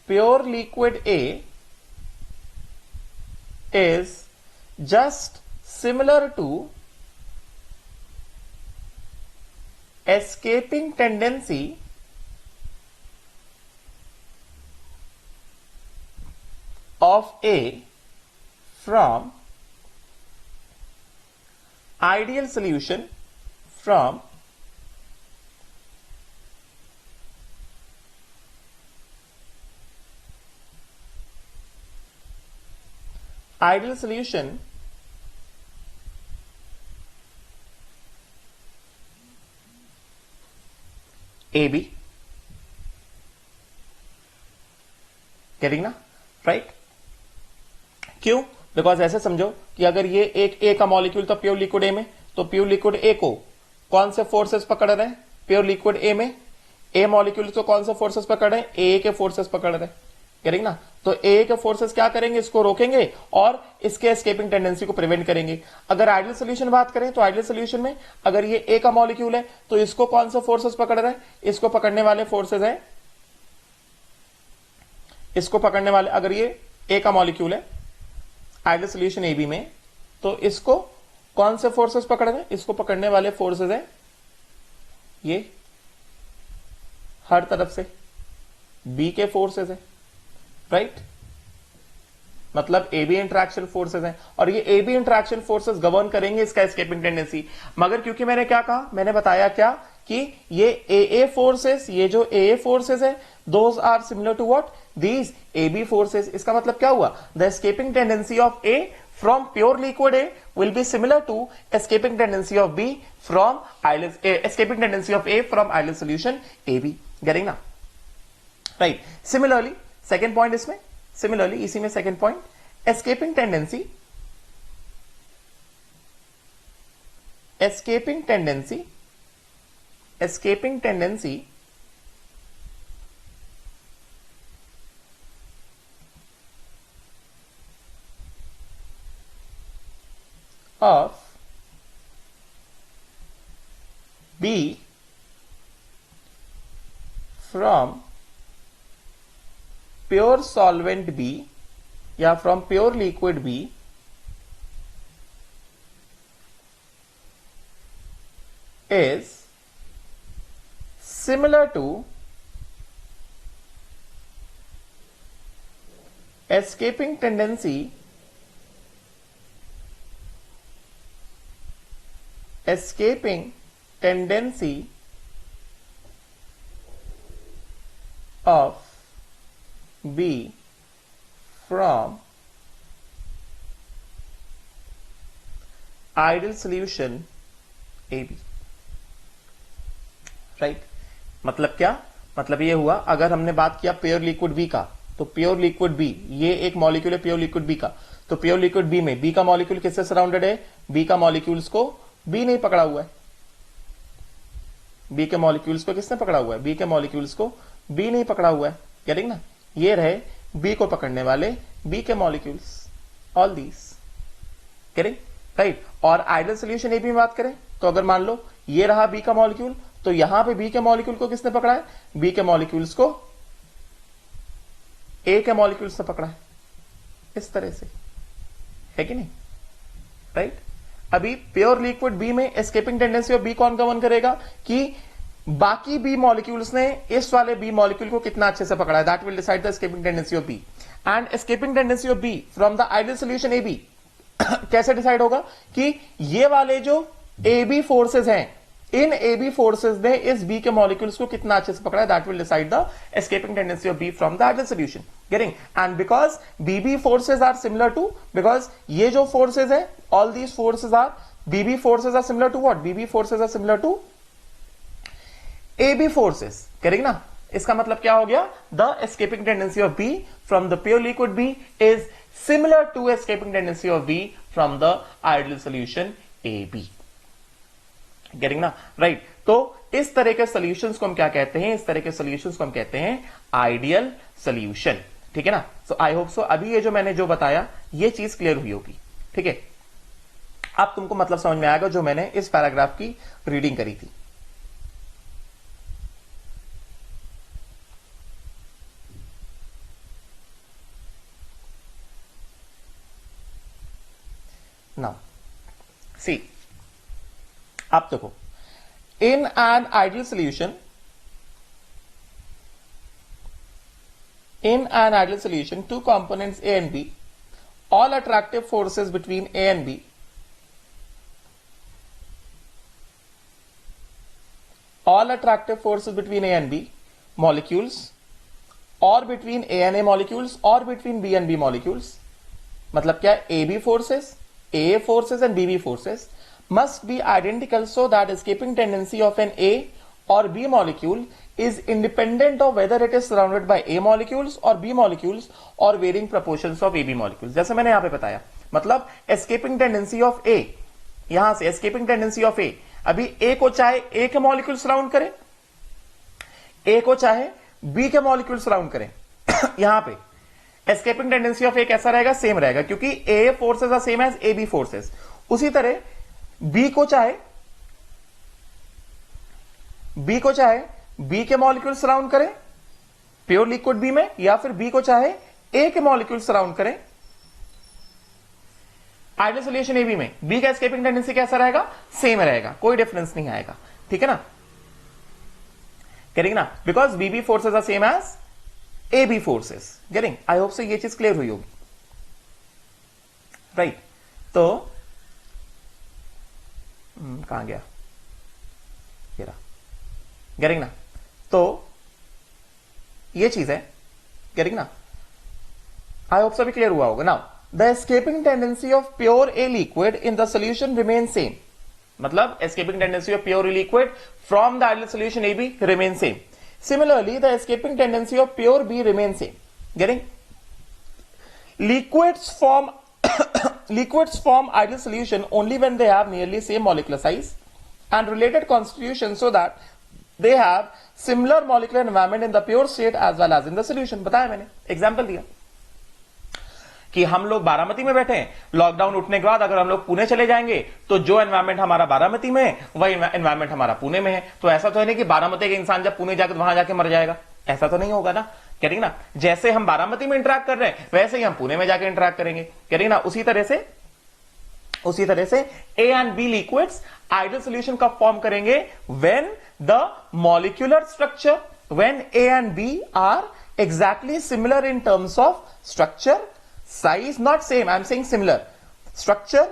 pure liquid A is just similar to escaping tendency of A from ideal solution from ideal solution AB, getting ना, राइट? क्यों? बिकॉज ऐसे समझो कि अगर ये एक ए का मॉलिक्यूल तो प्योर लिक्विड ए में, तो प्योर लिक्विड ए को कौन से फोर्सेस पकड़ रहे हैं प्योर लिक्विड ए में, ए मॉलिक्यूल को कौन से फोर्सेस पकड़ रहे हैं, ए के फोर्सेस पकड़ रहे हैं, करेंगे ना। तो ए के फोर्सेस क्या करेंगे, इसको रोकेंगे और इसके एस्केपिंग टेंडेंसी को प्रिवेंट करेंगे। अगर आइडियल सोल्यूशन बात करें तो आइडियल सोल्यूशन में अगर ये ए का मॉलिक्यूल है तो इसको कौन से फोर्सेस पकड़ रहे हैं, इसको पकड़ने वाले फोर्सेस हैं, इसको पकड़ने वाले, अगर ये ए का मॉलिक्यूल है आइडियल सोल्यूशन ए बी में, तो इसको कौन से फोर्सेस पकड़ रहे हैं, इसको पकड़ने वाले फोर्सेस हैं ये हर तरफ से बी के फोर्सेस है, राइट। मतलब ए बी इंटरेक्शन फोर्सेस हैं और ये A B interaction forces govern करेंगे इसका एस्केपिंग टेंडेंसी। मगर क्योंकि मैंने क्या कहा, मैंने बताया क्या कि ये ए फोर्सेस, ये जो ए फोर्सेस है those are similar to what, these A B forces. इसका मतलब क्या हुआ, the escaping tendency of A from pure liquid A will be similar to escaping tendency of B from escaping tendency of A from ideal solution AB. Getting now? Right. Similarly, second point इसमें, similarly इसी में second point, escaping tendency of B from pure solvent B या from pure liquid B is similar to escaping tendency of B from ideal solution AB, right. मतलब क्या, मतलब ये हुआ अगर हमने बात किया प्योर लिक्विड बी का, तो प्योर लिक्विड बी, ये एक मॉलिक्यूल है प्योर लिक्विड बी का, तो प्योर लिक्विड बी में बी का मॉलिक्यूल किससे सराउंडेड है, बी का मॉलिक्यूल्स को बी नहीं पकड़ा हुआ है, बी के मॉलिक्यूल्स को किसने पकड़ा हुआ है, बी के मॉलिक्यूल्स को बी नहीं पकड़ा हुआ है, गेटिंग ना। ये रहे बी को पकड़ने वाले बी के molecules, all these, getting right. और आइडियल सोल्यूशन ए बी में बात करें तो अगर मान लो ये रहा बी का मॉलिक्यूल, तो यहां पे बी के मॉलिक्यूल को किसने पकड़ा है, बी के मॉलिक्यूल्स को ए के मॉलिक्यूल्स ने पकड़ा है, इस तरह से है कि नहीं, राइट। अभी प्योर लिक्विड बी में एस्केपिंग टेंडेंसी ऑफ बी कौन गवर्न करेगा कि बाकी बी मॉलिक्यूल्स ने इस वाले बी मॉलिक्यूल को कितना अच्छे से पकड़ा है, that will decide the escaping tendency of B. And escaping tendency of B from the ideal solution A B कैसे डिसाइड होगा कि ये वाले जो ए बी फोर्सेज हैं, इन ए बी फोर्सेज ने इस बी के मॉलिक्यूल्स को कितना अच्छे से पकड़ा है, that will decide the escaping tendency of B from the ideal solution, getting. And because B B forces are similar to, because ये जो फोर्सेज है all these forces are B B forces are similar to what, B B forces are similar to A B forces, करेंगे ना। इसका मतलब क्या हो गया, the escaping tendency of B from the pure liquid B is similar to escaping tendency of B from the ideal solution A B, getting ना, राइट। तो इस तरह के सॉल्यूशंस को हम क्या कहते हैं, इस तरह के सॉल्यूशंस को हम कहते हैं आइडियल सॉल्यूशन, ठीक है ना। सो आई होप सो अभी ये जो मैंने जो बताया ये चीज क्लियर हुई होगी, ठीक है। अब तुमको मतलब समझ में आएगा जो मैंने इस पैराग्राफ की रीडिंग करी थी। नाउ सी, अब देखो, in an ideal solution, in an ideal solution, two components A and B, all attractive forces between A and B molecules or between A and A molecules or between B and B molecules, मतलब क्या, AB forces, AA forces and BB forces must be identical so that escaping tendency of an A or B molecule is independent of whether it is surrounded by A molecules or B molecules or varying proportions of AB molecules। जैसे मैंने यहां पे बताया मतलब एस्केपिंग टेंडेंसी ऑफ ए, यहां से एस्केपिंग टेंडेंसी ऑफ ए, अभी ए को चाहे ए के मॉलिक्यूल सराउंड करें, ए को चाहे बी के मॉलिक्यूल सराउंड करें यहां पे एस्केपिंग टेंडेंसी ऑफ ए कैसा रहेगा, सेम रहेगा, क्योंकि A forces are same as A B forces. उसी तरह बी को चाहे बी के मॉलिक्यूल सराउंड करें प्योर लिक्विड बी में, या फिर बी को चाहे ए के मॉलिक्यूल सराउंड करें आइडियल सॉल्यूशन ए बी में, बी का एस्केपिंग टेंडेंसी कैसा रहेगा, सेम रहेगा, कोई डिफरेंस नहीं आएगा, ठीक है ना, करेंगे ना, because B B forces are same as A B forces. Getting, I hope से ये चीज क्लियर हुई होगी, राइट। तो कहां गया ये रहा, गेटिंग ना, तो ये चीज है, गेटिंग ना, आई होप सभी क्लियर हुआ होगा। Now the escaping tendency of pure A liquid in the solution remain same, मतलब escaping tendency of pure A liquid from the ideal solution A B remain same. Similarly, the escaping tendency of pure B remains same. Getting? Liquids form ideal solution only when they have nearly same molecular size and related constitution, so that they have similar molecular environment in the pure state as well as in the solution. बताया मैंने, एग्जाम्पल दिया कि हम लोग बारामती में बैठे हैं, लॉकडाउन उठने के बाद अगर हम लोग पुणे चले जाएंगे तो जो एनवायरमेंट हमारा बारामती में है वही एनवायरमेंट हमारा पुणे में है। तो ऐसा तो है नहीं कि बारामती के इंसान जब पुणे जाकर वहां जाके मर जाएगा, ऐसा तो नहीं होगा ना, कह रही ना। जैसे हम बारामती में इंटरेक्ट कर रहे हैं वैसे ही हम पुणे में जाकर इंटरेक्ट करेंगे, कह रही ना। उसी तरह से A and B liquids ideal solution कब फॉर्म करेंगे, when the molecular structure, when A and B are exactly similar in terms of structure, size, not same, I'm saying similar, structure,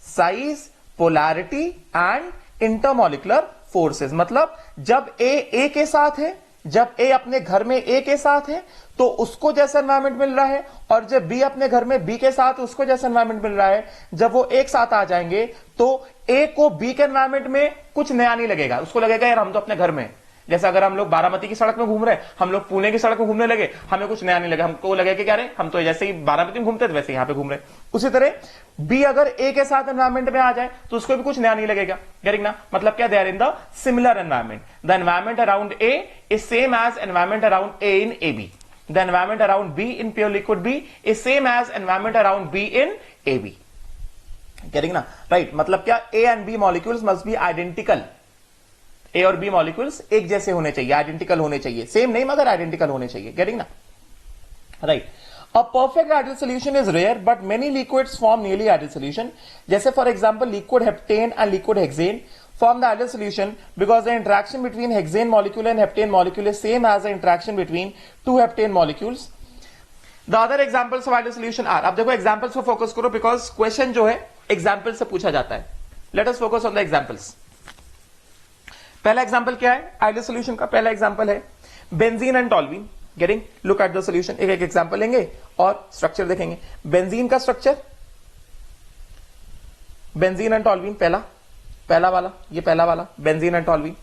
size, polarity and intermolecular forces। मतलब जब ए के साथ है, जब ए अपने घर में ए के साथ है तो उसको जैसा एनवायरमेंट मिल रहा है, और जब बी अपने घर में बी के साथ उसको जैसा एनवायरमेंट मिल रहा है, जब वो एक साथ आ जाएंगे तो ए को बी के एनवायरमेंट में कुछ नया नहीं लगेगा, उसको लगेगा यार हम तो अपने घर में। जैसे अगर हम लोग बारामती की सड़क में घूम रहे हैं, हम लोग पुणे की सड़क में घूमने लगे, हमें कुछ नया नहीं लगा, हमको लगे कि क्या रे हम तो जैसे ही बारामती में घूमते थे वैसे यहां पे घूम रहे। उसी तरह बी अगर ए के साथ एनवायरमेंट में आ जाए तो उसको भी कुछ नया नहीं लगेगा, गेटिंग ना। मतलब क्या, they are in the similar environment, the environment around A is same as environment around A in A B, the environment around B in pure liquid B is same as environment around B in A B, getting ना, राइट। मतलब क्या, A and B molecules must be identical, A और बी मॉलिक्यूल्स एक जैसे होने चाहिए, आइडेंटिकल होने चाहिए, सेम नहीं मगर आइडेंटिकल होने चाहिए, गेटिंग ना, right. A perfect ideal solution is rare but many liquids form nearly ideal solution. जैसे for example liquid heptane and liquid hexane form the ideal solution because the interaction between hexane molecule and heptane molecule is same as the interaction between two heptane molecules. The other examples of ideal solution are, अब देखो examples पर focus करो because question जो है examples से पूछा जाता है। Let us focus on the examples. पहला एग्जांपल क्या है आइडियल सॉल्यूशन का, पहला एग्जांपल है benzene and toluene. Getting, look at the solution, एक एक एग्जांपल लेंगे और स्ट्रक्चर देखेंगे। बेंजीन का स्ट्रक्चर, बेंजीन एंड टॉल्यूइन, पहला वाला, ये पहला वाला बेंजीन एंड टॉल्यूइन,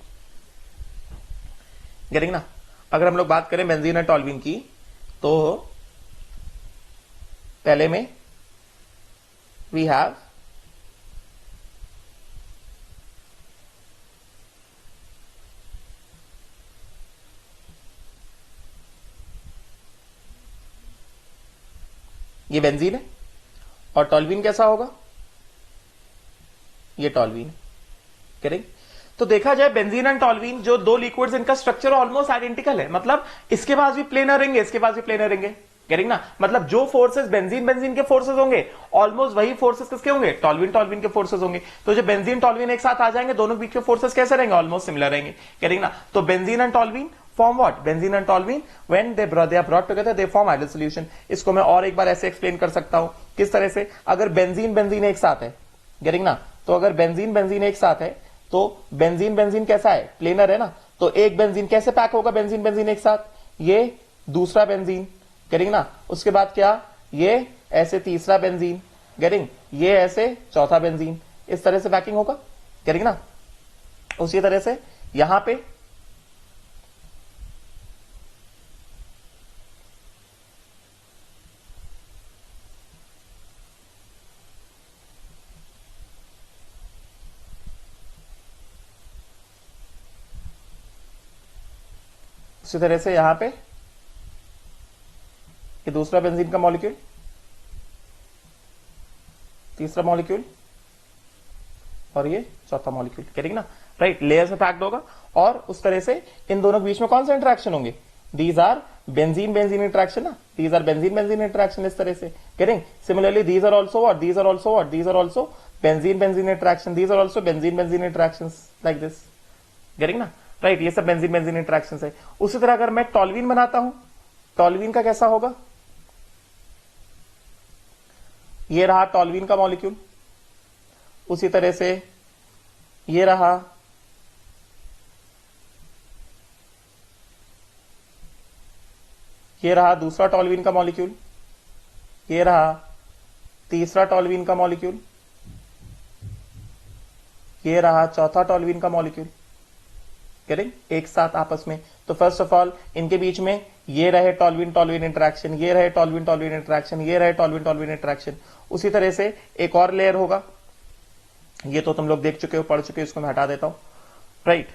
गेटिंग ना। अगर हम लोग बात करें बेंजीन एंड टॉल्यूइन की तो पहले में वी हैव ये बेंजीन है और टॉल्यूइन कैसा होगा, ये टॉल्यूइन, करेक्ट। तो देखा जाए बेंजीन एंड टॉल्यूइन जो दो लिक्विड्स, इनका स्ट्रक्चर ऑलमोस्ट आइडेंटिकल है, मतलब इसके पास भी प्लेनर रहेंगे, इसके पास भी प्लेनर रहेंगे, करेक्ट ना। मतलब जो फोर्सेस बेंजीन के फोर्सेस होंगे ऑलमोस्ट वही फोर्सेस किसके होंगे, टॉल्यूइन के फोर्सेस होंगे। तो जो बेंजीन टॉल्यूइन एक साथ आ जाएंगे दोनों बीच के फोर्सेस कैसे रहेंगे, ऑलमोस्ट सिमिलर रहेंगे, करेक्ट ना। तो benzene and toluene form what, benzene and toluene, when they are brought together they form ideal solution। इसको मैं और एक बार ऐसे एक्सप्लेन कर सकता हूं, किस तरह से, अगर बेंजीन एक साथ है, गेटिंग ना, तो अगर बेंजीन एक साथ है तो बेंजीन कैसा है, प्लेनर है ना। तो एक बेंजीन कैसे पैक होगा, बेंजीन एक साथ, ये दूसरा बेंजीन, गेटिंग ना। उसके बाद क्या, ये ऐसे तीसरा बेंजीन, गेटिंग, ये ऐसे चौथा बेंजीन, इस तरह से पैकिंग होगा, गेटिंग ना। उसी तरह से यहां पे उसी तरह से यहां पे ये दूसरा बेंजीन का मॉलिक्यूल, तीसरा मॉलिक्यूल और ये चौथा मॉलिक्यूल, करेंगे ना, राइट। लेयर्स में पैक्ड होगा और उस तरह से इन दोनों के बीच में कौन सा इंटरेक्शन होंगे, these are benzene benzene interaction ना, these are benzene benzene interaction, इस तरह से करेंगे। Similarly these are also what, these are also what, these are also benzene benzene interaction, these are also benzene benzene interactions like this, करेंगे ना, राइट। ये सब बेंजीन बेंजीन इंटरेक्शंस है। उसी तरह अगर मैं टॉल्यूइन बनाता हूं, टॉल्यूइन का कैसा होगा, ये रहा टॉल्यूइन का मॉलिक्यूल, उसी तरह से ये रहा दूसरा टॉल्यूइन का मॉलिक्यूल, ये रहा तीसरा टॉल्यूइन का मॉलिक्यूल, ये रहा चौथा टॉल्यूइन का मॉलिक्यूल, करेक्ट, एक साथ आपस में। तो फर्स्ट ऑफ ऑल इनके बीच में ये रहे टॉल्यूइन टॉल्यूइन इंटरेक्शन, ये रहे टॉल्यूइन टॉल्यूइन इंटरेक्शन, ये रहे टॉल्यूइन टॉल्यूइन इंटरेक्शन। उसी तरह से एक और लेयर होगा, ये तो तुम लोग देख चुके हो, पढ़ चुके हो, इसको मैं हटा देता हूं, राइट।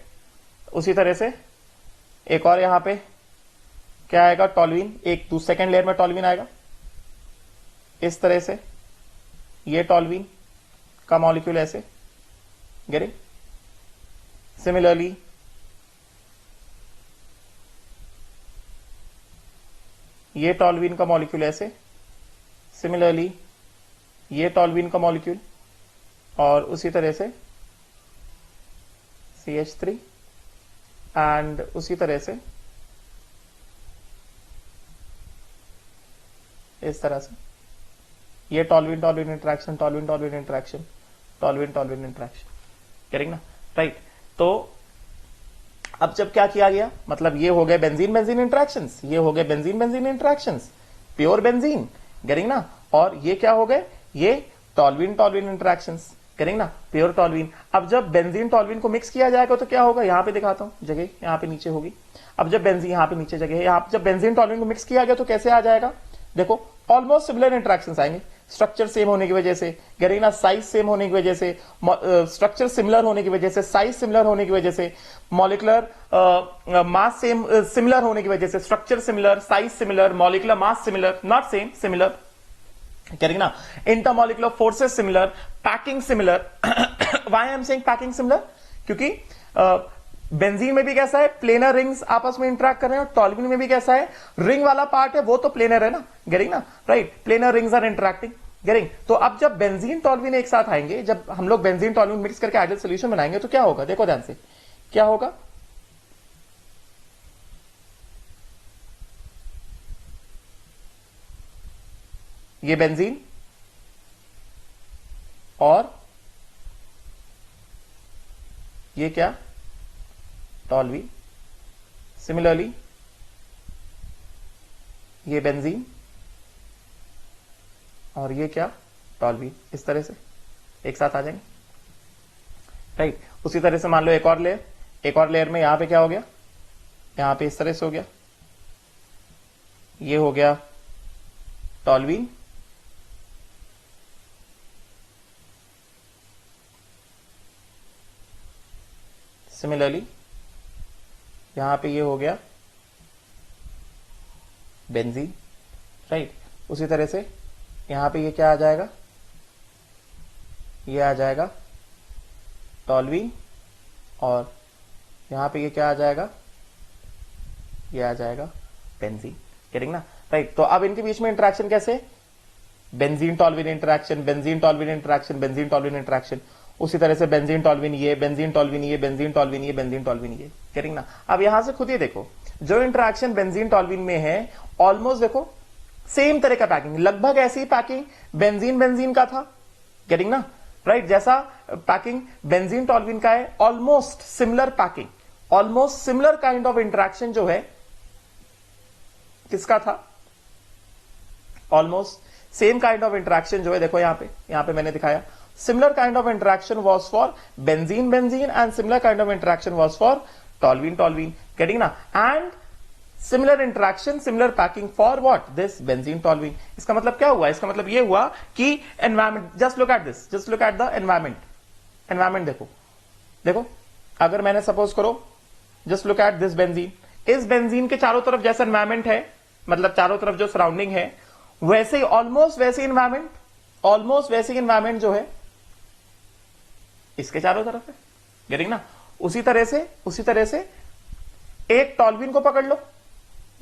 उसी तरह से एक और यहां पे क्या आएगा, टॉल्यूइन, एक सेकेंड लेयर में टॉल्यूइन आएगा, इस तरह से ये टॉल्यूइन का मॉलिक्यूल ऐसे, गेटिंग। सिमिलरली ये टॉल्यूइन का मॉलिक्यूल ऐसे, सिमिलरली ये टॉल्यूइन का मॉलिक्यूल और उसी तरह से CH3 एंड उसी तरह से इस तरह से ये toluene toluene interaction, toluene toluene interaction, toluene toluene interaction, करेंगे ना, राइट। तो अब जब क्या किया गया, मतलब ये हो गए बेंजीन बेंजीन इंटरेक्शंस, ये हो गए benzene benzene interactions, pure benzene, करेंगे ना, और ये क्या हो गए, ये टॉल्यूइन टॉल्यूइन इंटरेक्शंस, करेंगे ना, प्योर टॉल्यूइन। अब जब बेंजीन टॉल्यूइन को मिक्स किया जाएगा तो क्या होगा, यहां पे दिखाता हूं, जगह यहां पे नीचे होगी। अब जब बेंजीन, यहां पे नीचे जगह है, यहां जब बेंजीन टॉल्यूइन को मिक्स किया गया तो कैसे आ जाएगा, देखो ऑलमोस्ट सिमिलर इंटरेक्शंस आएंगे, स्ट्रक्चर सेम होने की वजह से, करेंगे ना, साइज सेम होने की वजह से, स्ट्रक्चर सिमिलर होने की वजह से, साइज सिमिलर होने की वजह से, मॉलिक्यूलर मास सेम सिमिलर होने की वजह से, structure similar, size similar, molecular mass similar, not same, similar, करेंगे ना, intermolecular forces similar, packing similar. Why I am saying packing similar, क्योंकि बेंजीन में भी कैसा है, प्लेनर रिंग्स आपस में इंटरेक्ट कर रहे हैं, और टॉल्यूइन में भी कैसा है, रिंग वाला पार्ट है वो तो प्लेनर है ना, गेटिंग ना, right, planar rings are interacting, getting. तो अब जब बेंजीन टॉल्यूइन एक साथ आएंगे, जब हम लोग बेंजीन टॉल्यूइन मिक्स करके आइडियल सॉल्यूशन बनाएंगे तो क्या होगा, देखो ध्यान से क्या होगा, ये बेंजीन और ये क्या, टॉल्यूइन, सिमिलरली ये बेंजीन और ये क्या, टॉल्यूइन, इस तरह से एक साथ आ जाएंगे, राइट। उसी तरह से मान लो एक और लेयर, एक और लेयर में यहां पे क्या हो गया, यहां पे इस तरह से हो गया, ये हो गया टॉल्यूइन, सिमिलरली यहां पे ये हो गया बेंजीन, राइट। उसी तरह से यहां पे ये क्या आ जाएगा, ये आ जाएगा टॉल्यूइन और यहां पे ये क्या आ जाएगा, ये आ जाएगा बेंजीन, करेंगे ना, राइट। तो अब इनके बीच में इंटरेक्शन कैसे, benzene toluene interaction, benzene toluene interaction, benzene toluene interaction, उसी तरह से बेंजीन टॉल्यूइन ये, बेंजीन टॉल्यूइन ये, बेंजीन टॉल्यूइन ये, बेंजीन टॉल्यूइन ये, करेंगे ना। अब यहां से खुद ही देखो, जो इंटरेक्शन बेंजीन टॉल्यूइन में है ऑलमोस्ट देखो सेम तरह का पैकिंग, लगभग ऐसी ही पैकिंग बेंजीन बेंजीन का था, गेटिंग ना, राइट, जैसा पैकिंग बेंजीन टॉल्यूइन का है, almost similar packing, almost similar kind of interaction जो है किसका था, almost same kind of interaction जो है, देखो यहां पे मैंने दिखाया, similar kind of interaction was for benzene benzene and similar kind of interaction was for toluene toluene, getting na, and similar interaction similar packing for what, this benzene toluene। इसका मतलब क्या हुआ, इसका मतलब ये हुआ कि environment, just look at this, just look at the environment देखो, देखो अगर मैंने सपोज करो, just look at this benzene, इस बेंजीन के चारों तरफ जैसा एनवायरमेंट है, मतलब चारों तरफ जो सराउंडिंग है, वैसे ही ऑलमोस्ट वैसे एनवायरमेंट जो है इसके चारों तरफ है। गेटिंग ना? उसी तरह से एक टॉल्यूइन को पकड़ लो,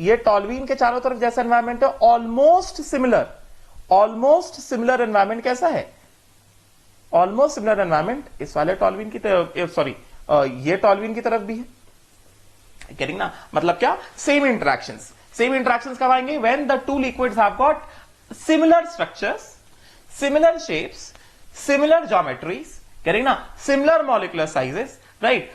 ये टॉल्यूइन के चारों तरफ जैसा एनवायरमेंट है, ऑलमोस्ट सिमिलर एनवायरमेंट कैसा है? ऑलमोस्ट सिमिलर एनवायरमेंट इस वाले टॉल्यूइन की तरफ, ये टॉल्यूइन की तरफ भी है। गेटिंग ना? मतलब क्या? सेम इंटरेक्शंस कब आएंगे? When the two liquids have got similar structures, similar shapes, similar geometries, getting ना? Similar molecular sizes, right?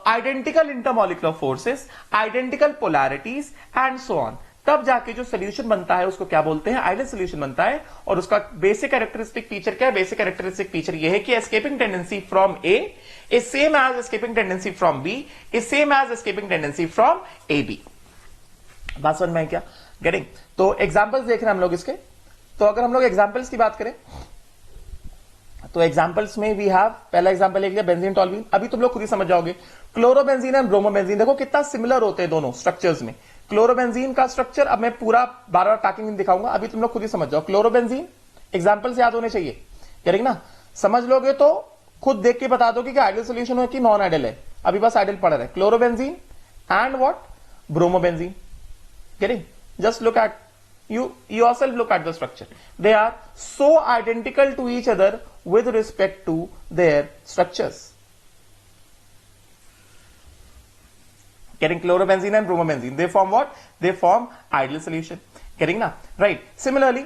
Identical intermolecular forces, identical polarities and so on. तब जाके जो सोल्यूशन बनता है उसको क्या बोलते हैं? आइडियल सोल्यूशन बनता है। और उसका बेसिक कैरेक्टरिस्टिक फीचर क्या है? बेसिक कैरेक्टरिस्टिक फीचर ये है कि escaping tendency from A is same as escaping tendency from B is same as escaping tendency from A B. बात समझ में है क्या? गेटिंग? तो एग्जांपल्स देख रहे हैं हम लोग इसके। तो अगर हम लोग एग्जांपल्स की बात करें तो एग्जांपल्स में वी हैव, पहला एग्जांपल ले लिया बेंजीन टॉल्यूइन। अभी तुम लोग खुद ही समझ जाओगे। क्लोरोबेंजीन एंड ब्रोमोबेंजीन, देखो कितना सिमिलर होते हैं दोनों स्ट्रक्चर्स में। क्लोरोबेंजीन का स्ट्रक्चर अब मैं पूरा बार-बार टैकिंग दिखाऊंगा, अभी तुम लोग खुद ही समझ जाओ। क्लोरोबेंजीन एग्जांपल्स याद होने चाहिए, करेक्ट ना? समझ लोगे तो खुद देख के बता दो कि आइडियल सोल्यूशन है कि नॉन आइडियल है। अभी बस आइडियल पढ़ रहे हैं। Chlorobenzene and what? Bromobenzene. Getting? Just look at, you yourself look at the structure. They are so identical to each other with respect to their structures. Getting? Chlorobenzene and bromobenzene, they form what? They form ideal solution. Getting na? Right. Similarly,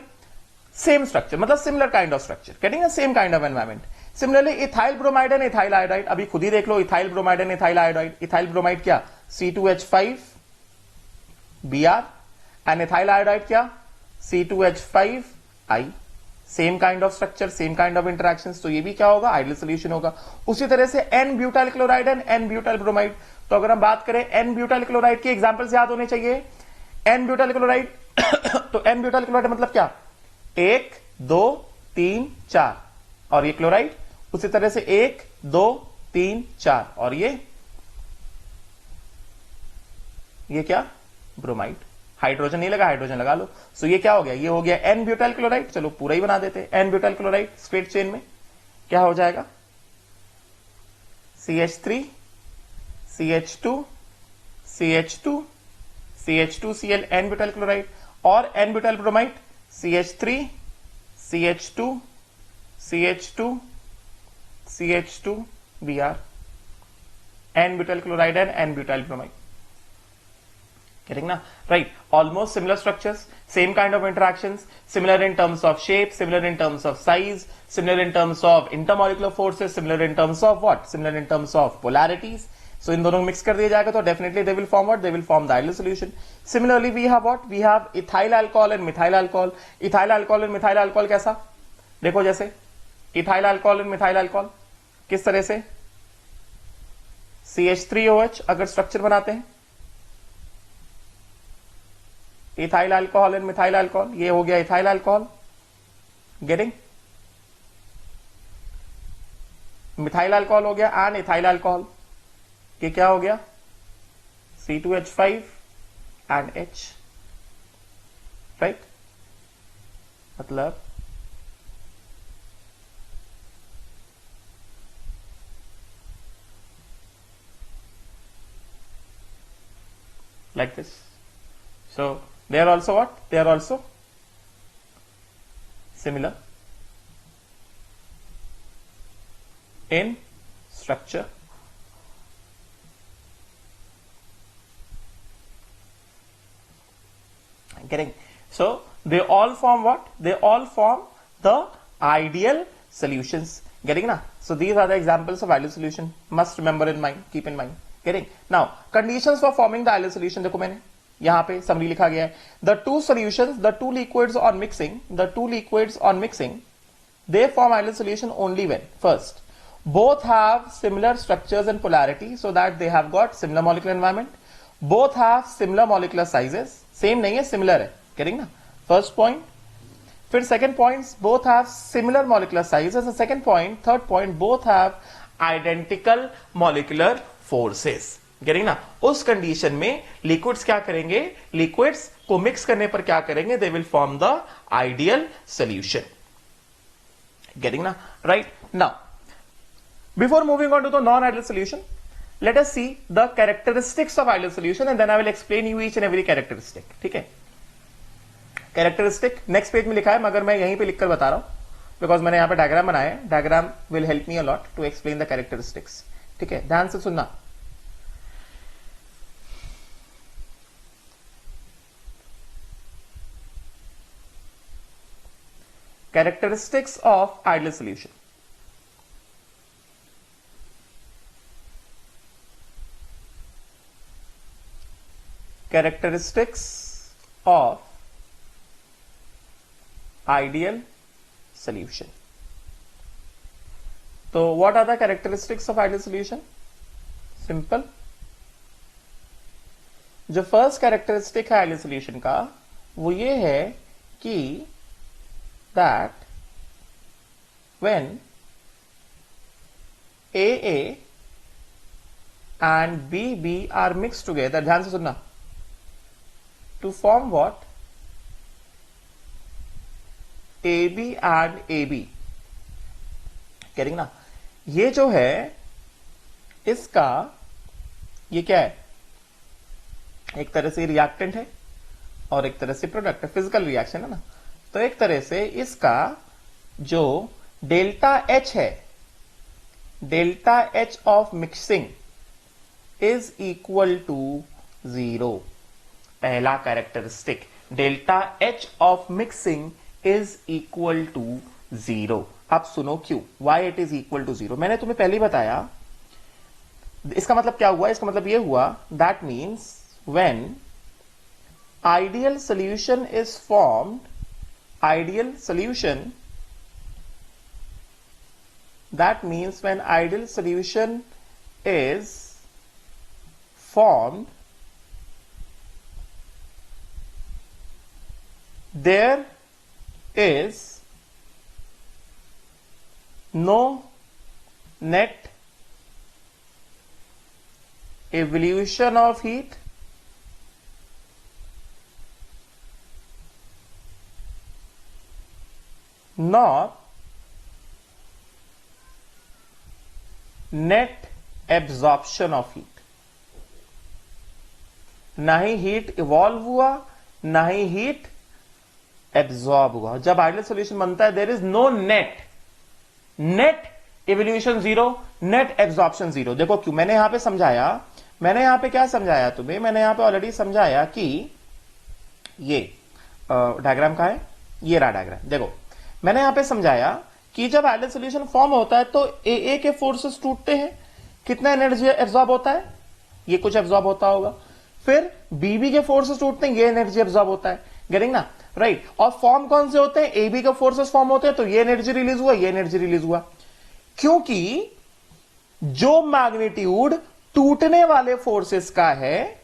same structure, मतलब similar kind of structure. Getting a same kind of environment. Similarly, ethyl bromide and ethyl iodide, अभी खुद ही देख लो, ethyl bromide and ethyl iodide. ethyl bromide क्या? C2H5 Br and ethyl iodide क्या? C2H5I. Same kind of structure, same kind of interactions, तो ये भी क्या होगा? आइडियल सोल्यूशन होगा। उसी तरह से n butyl chloride and n butyl bromide. तो अगर हम बात करें एन ब्यूटाइल क्लोराइड के एग्जांपल्स याद होने चाहिए। एन ब्यूटाइल क्लोराइड तो एन ब्यूटाइल क्लोराइड मतलब क्या? 1 2 3 4 और ये क्लोराइड। उसी तरह से 1 2 3 4 और ये क्या? ब्रोमाइड। हाइड्रोजन नहीं लगा, हाइड्रोजन लगा लो। सो ये क्या हो गया? ये हो गया एन ब्यूटाइल क्लोराइड। चलो पूरा ही बना देते हैं। N butyl chloride straight chain में क्या हो जाएगा? CH3 CH2 CH2 CH2Cl n butyl chloride और n butyl bromide CH3 CH2 CH2 CH2 Br n butyl chloride and n butyl bromide. Getting na? Right. Almost similar structures, same kind of interactions, similar in terms of shape, similar in terms of size, similar in terms of intermolecular forces, similar in terms of what? Similar in terms of polarities. So इन दोनों मिक्स कर दिया जाएगा तो definitely they will form what? They will form the ideal solution. Similarly we have what? We have ethyl alcohol and methyl alcohol. Ethyl alcohol and methyl alcohol कैसा? देखो जैसे ethyl alcohol and methyl alcohol किस तरह से? CH3OH अगर स्ट्रक्चर बनाते हैं, ethyl alcohol and methyl alcohol, ये हो गया ethyl alcohol. Getting? Methyl alcohol हो गया एंड इथाइल अल्कोहल, ये क्या हो गया? C2H5 and H, right? मतलब like this. So they are also what? They are also similar in structure. Getting? So they all form what? They all form the ideal solutions. Getting na? So these are the examples of ideal solution. Must remember in mind, keep in mind. Getting? Now conditions for forming the ideal solution देखो मैंने यहां पे समरी लिखा गया है। The two solutions, the two liquids on mixing, they form ideal solution only when first both have similar structures and polarity, so that they have got similar molecular environment, both have similar molecular sizes, same नहीं है, similar है, getting ना? First point. फिर second point, both have similar molecular sizes, and second point, third point, both have identical molecular forces. Getting ना? उस कंडीशन में लिक्विड्स क्या करेंगे, लिक्विड्स को मिक्स करने पर क्या करेंगे, they will form the ideal solution. Getting ना? Right now before moving on to the non ideal solution, let us see the characteristics of ideal solution and then I will explain you each and every characteristic. ठीक है? कैरेक्टरिस्टिक नेक्स्ट पेज में लिखा है, मगर मैं यहीं पे लिखकर बता रहा हूं बिकॉज मैंने यहां पे डायग्राम बनाया है. Diagram will help me a lot to explain the characteristics. ठीक है, ध्यान से सुनना. Characteristics of ideal solution. Characteristics of ideal solution. तो what are the characteristics of ideal solution? Simple. जो फर्स्ट कैरेक्टरिस्टिक है आइडियल सॉल्यूशन का वो ये है कि that when AA and BB are mixed together, ध्यान से सुनना, to form what? AB and AB. करेंगे ना? ये जो है इसका ये क्या है, एक तरह से रिएक्टेंट है और एक तरह से प्रोडक्ट है, फिजिकल रिएक्शन है ना. तो एक तरह से इसका जो डेल्टा H है, delta H of mixing is equal to 0. पहला characteristic, delta H of mixing is equal to 0. अब सुनो क्यों, why it is equal to 0. मैंने तुम्हें पहले ही बताया. इसका मतलब क्या हुआ, इसका मतलब ये हुआ that means when ideal solution is formed, ideal solution, that means when ideal solution is formed, there is no net evolution of heat, nor net absorption of heat. ना ही हीट इवॉल्व हुआ, ना ही हीट एब्जॉर्ब हुआ. जब आइडियल सॉल्यूशन बनता है there is no net evolution 0, net absorption 0. देखो क्यों, मैंने यहां पे समझाया, मैंने यहां पे क्या समझाया तुम्हें, मैंने यहां पे ऑलरेडी समझाया कि ये डायग्राम का है, ये रहा डायग्राम. देखो मैंने यहां पे समझाया कि जब आइडियल सॉल्यूशन फॉर्म होता है तो ए के फोर्सेस टूटते हैं, कितना एनर्जी एब्जॉर्ब होता है, ये कुछ एब्जॉर्ब होता होगा. फिर बीबी के फोर्सेस टूटते हैं, ये एनर्जी एब्जॉर्ब होता है. गेटिंग ना? राइट. और फॉर्म कौन से होते हैं, एबी के फोर्सेस फॉर्म होते हैं, तो ये एनर्जी रिलीज हुआ, ये एनर्जी रिलीज हुआ. क्योंकि जो मैग्नीट्यूड टूटने वाले फोर्सेस का है,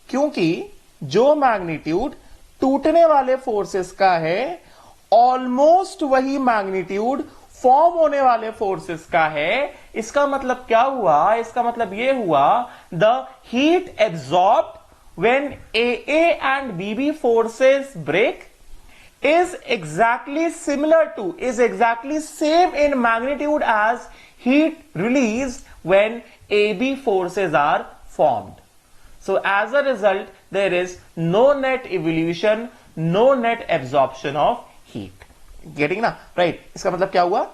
क्योंकि जो मैग्नीट्यूड टूटने वाले फोर्सेस का है ऑलमोस्ट वही मैग्नीट्यूड फॉर्म होने वाले फोर्सेस का है. इसका मतलब क्या हुआ, इसका मतलब यह हुआ the heat absorbed when AA and BB forces break is exactly same in magnitude as heat released when AB forces are formed. So as a result there is no net evolution, no net absorption of heat. Getting na? Right. इसका मतलब क्या हुआ,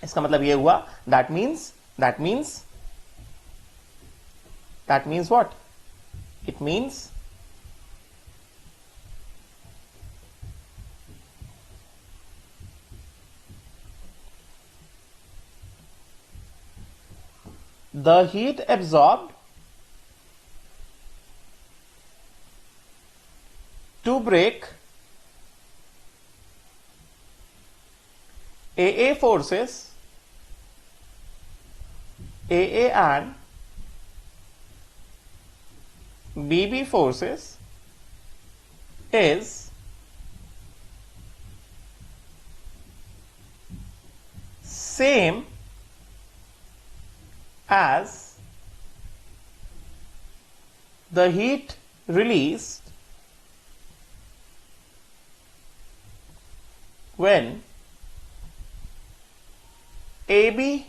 इसका मतलब ये हुआ that means what? It means the heat absorbed to break AA forces, AA and BB forces is same as the heat released when AB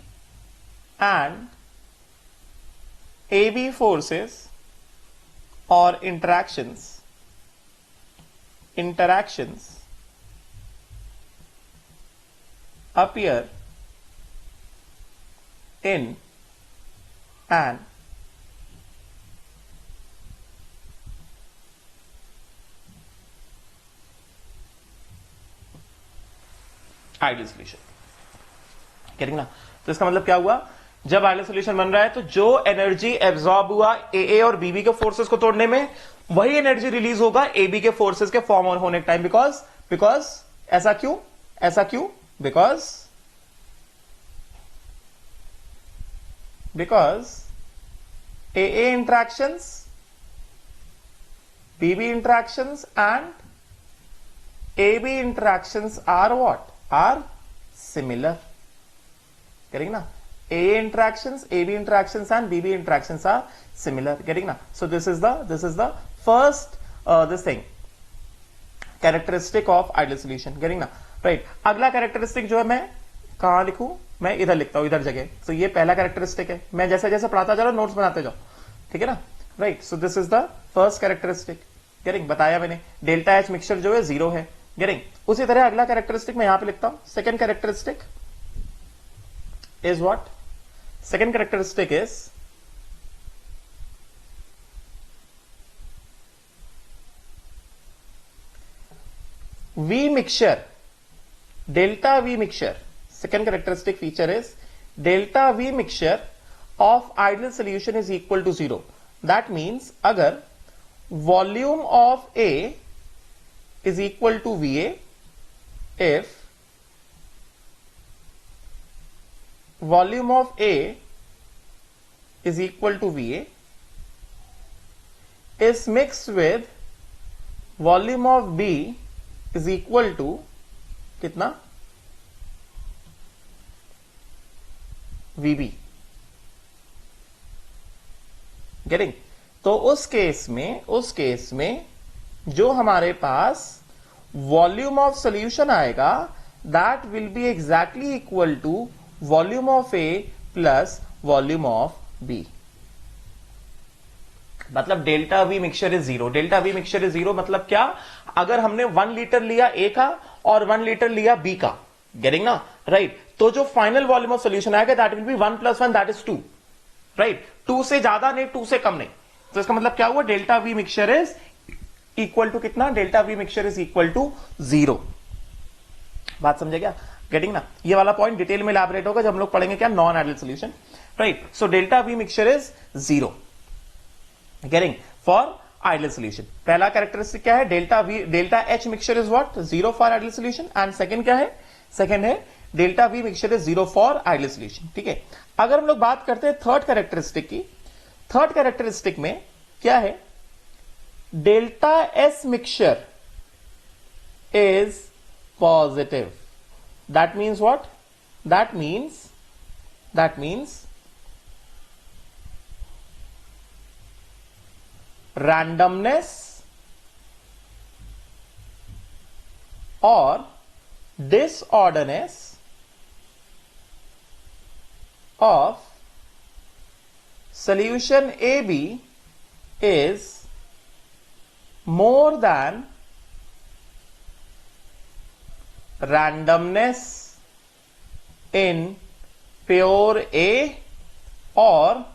and AB forces or interactions appear in an ideal solution. करेंगे ना? तो इसका मतलब क्या हुआ, जब आइडियल सॉल्यूशन बन रहा है तो जो एनर्जी एब्जॉर्ब हुआ ए और बीबी के फोर्सेस को तोड़ने में, वही एनर्जी रिलीज होगा एबी के फोर्सेस के फॉर्म होने के टाइम। बिकॉज ऐसा क्यों? Because A interactions, B B interactions and AB interactions are what? Are similar. Getting na? AA interactions, AB interactions and BB interactions are similar. Getting na? So this is the first this thing characteristic of ideal solution. Getting na? Right. अगला characteristic जो है मैं कहां लिखूं? मैं इधर लिखता हूं, इधर जगह। तो ये पहला characteristic है। मैं जैसे जैसे पढ़ाता जा रहा हूं, नोट्स बनाते जाओ। ठीक है ना? Right. So this is the first characteristic. Getting? बताया मैंने, डेल्टा H मिक्सचर जो है 0 है। गेटिंग? उसी तरह अगला कैरेक्टरिस्टिक मैं यहां पे लिखता हूं। Second characteristic is what? Second characteristic is V mixture, delta V mixture. Second characteristic feature is delta V mixture of ideal solution is equal to 0. That means अगर volume of A is equal to VA, if volume of A is equal to VA is mixed with volume of B is equal to कितना? VB. Getting? तो उस केस में जो हमारे पास वॉल्यूम ऑफ सॉल्यूशन आएगा, that will be exactly equal to volume of A plus volume of B. मतलब delta V mixture is 0। Delta V mixture is 0 मतलब क्या? अगर हमने 1 लीटर लिया ए का और 1 लीटर लिया बी का, गेटिंग ना? राइट। तो जो फाइनल वॉल्यूम ऑफ सॉल्यूशन आएगा that will B 1 + 1 that is 2। Right. 2 से ज्यादा नहीं, 2 से कम नहीं। तो इसका मतलब क्या हुआ? Delta V mixture is equal to कितना? Delta V mixture is equal to 0। बात समझे क्या? गेटिंग ना? ये वाला पॉइंट डिटेल में इलैबोरेट होगा जब हम लोग पढ़ेंगे क्या? Non ideal solution. Right. So delta V mixture is 0। Getting? For ideal solution पहला कैरेक्टरिस्टिक क्या है? Delta H mixture is what? 0 for ideal solution. And second क्या है? सेकंड है delta V mixture is 0 for ideal solution. ठीक है। अगर हम लोग बात करते हैं थर्ड कैरेक्टरिस्टिक की, थर्ड कैरेक्टरिस्टिक में क्या है? Delta S mixture is positive. That means what? That means randomness or disorderness of solution AB is more than randomness in pure A और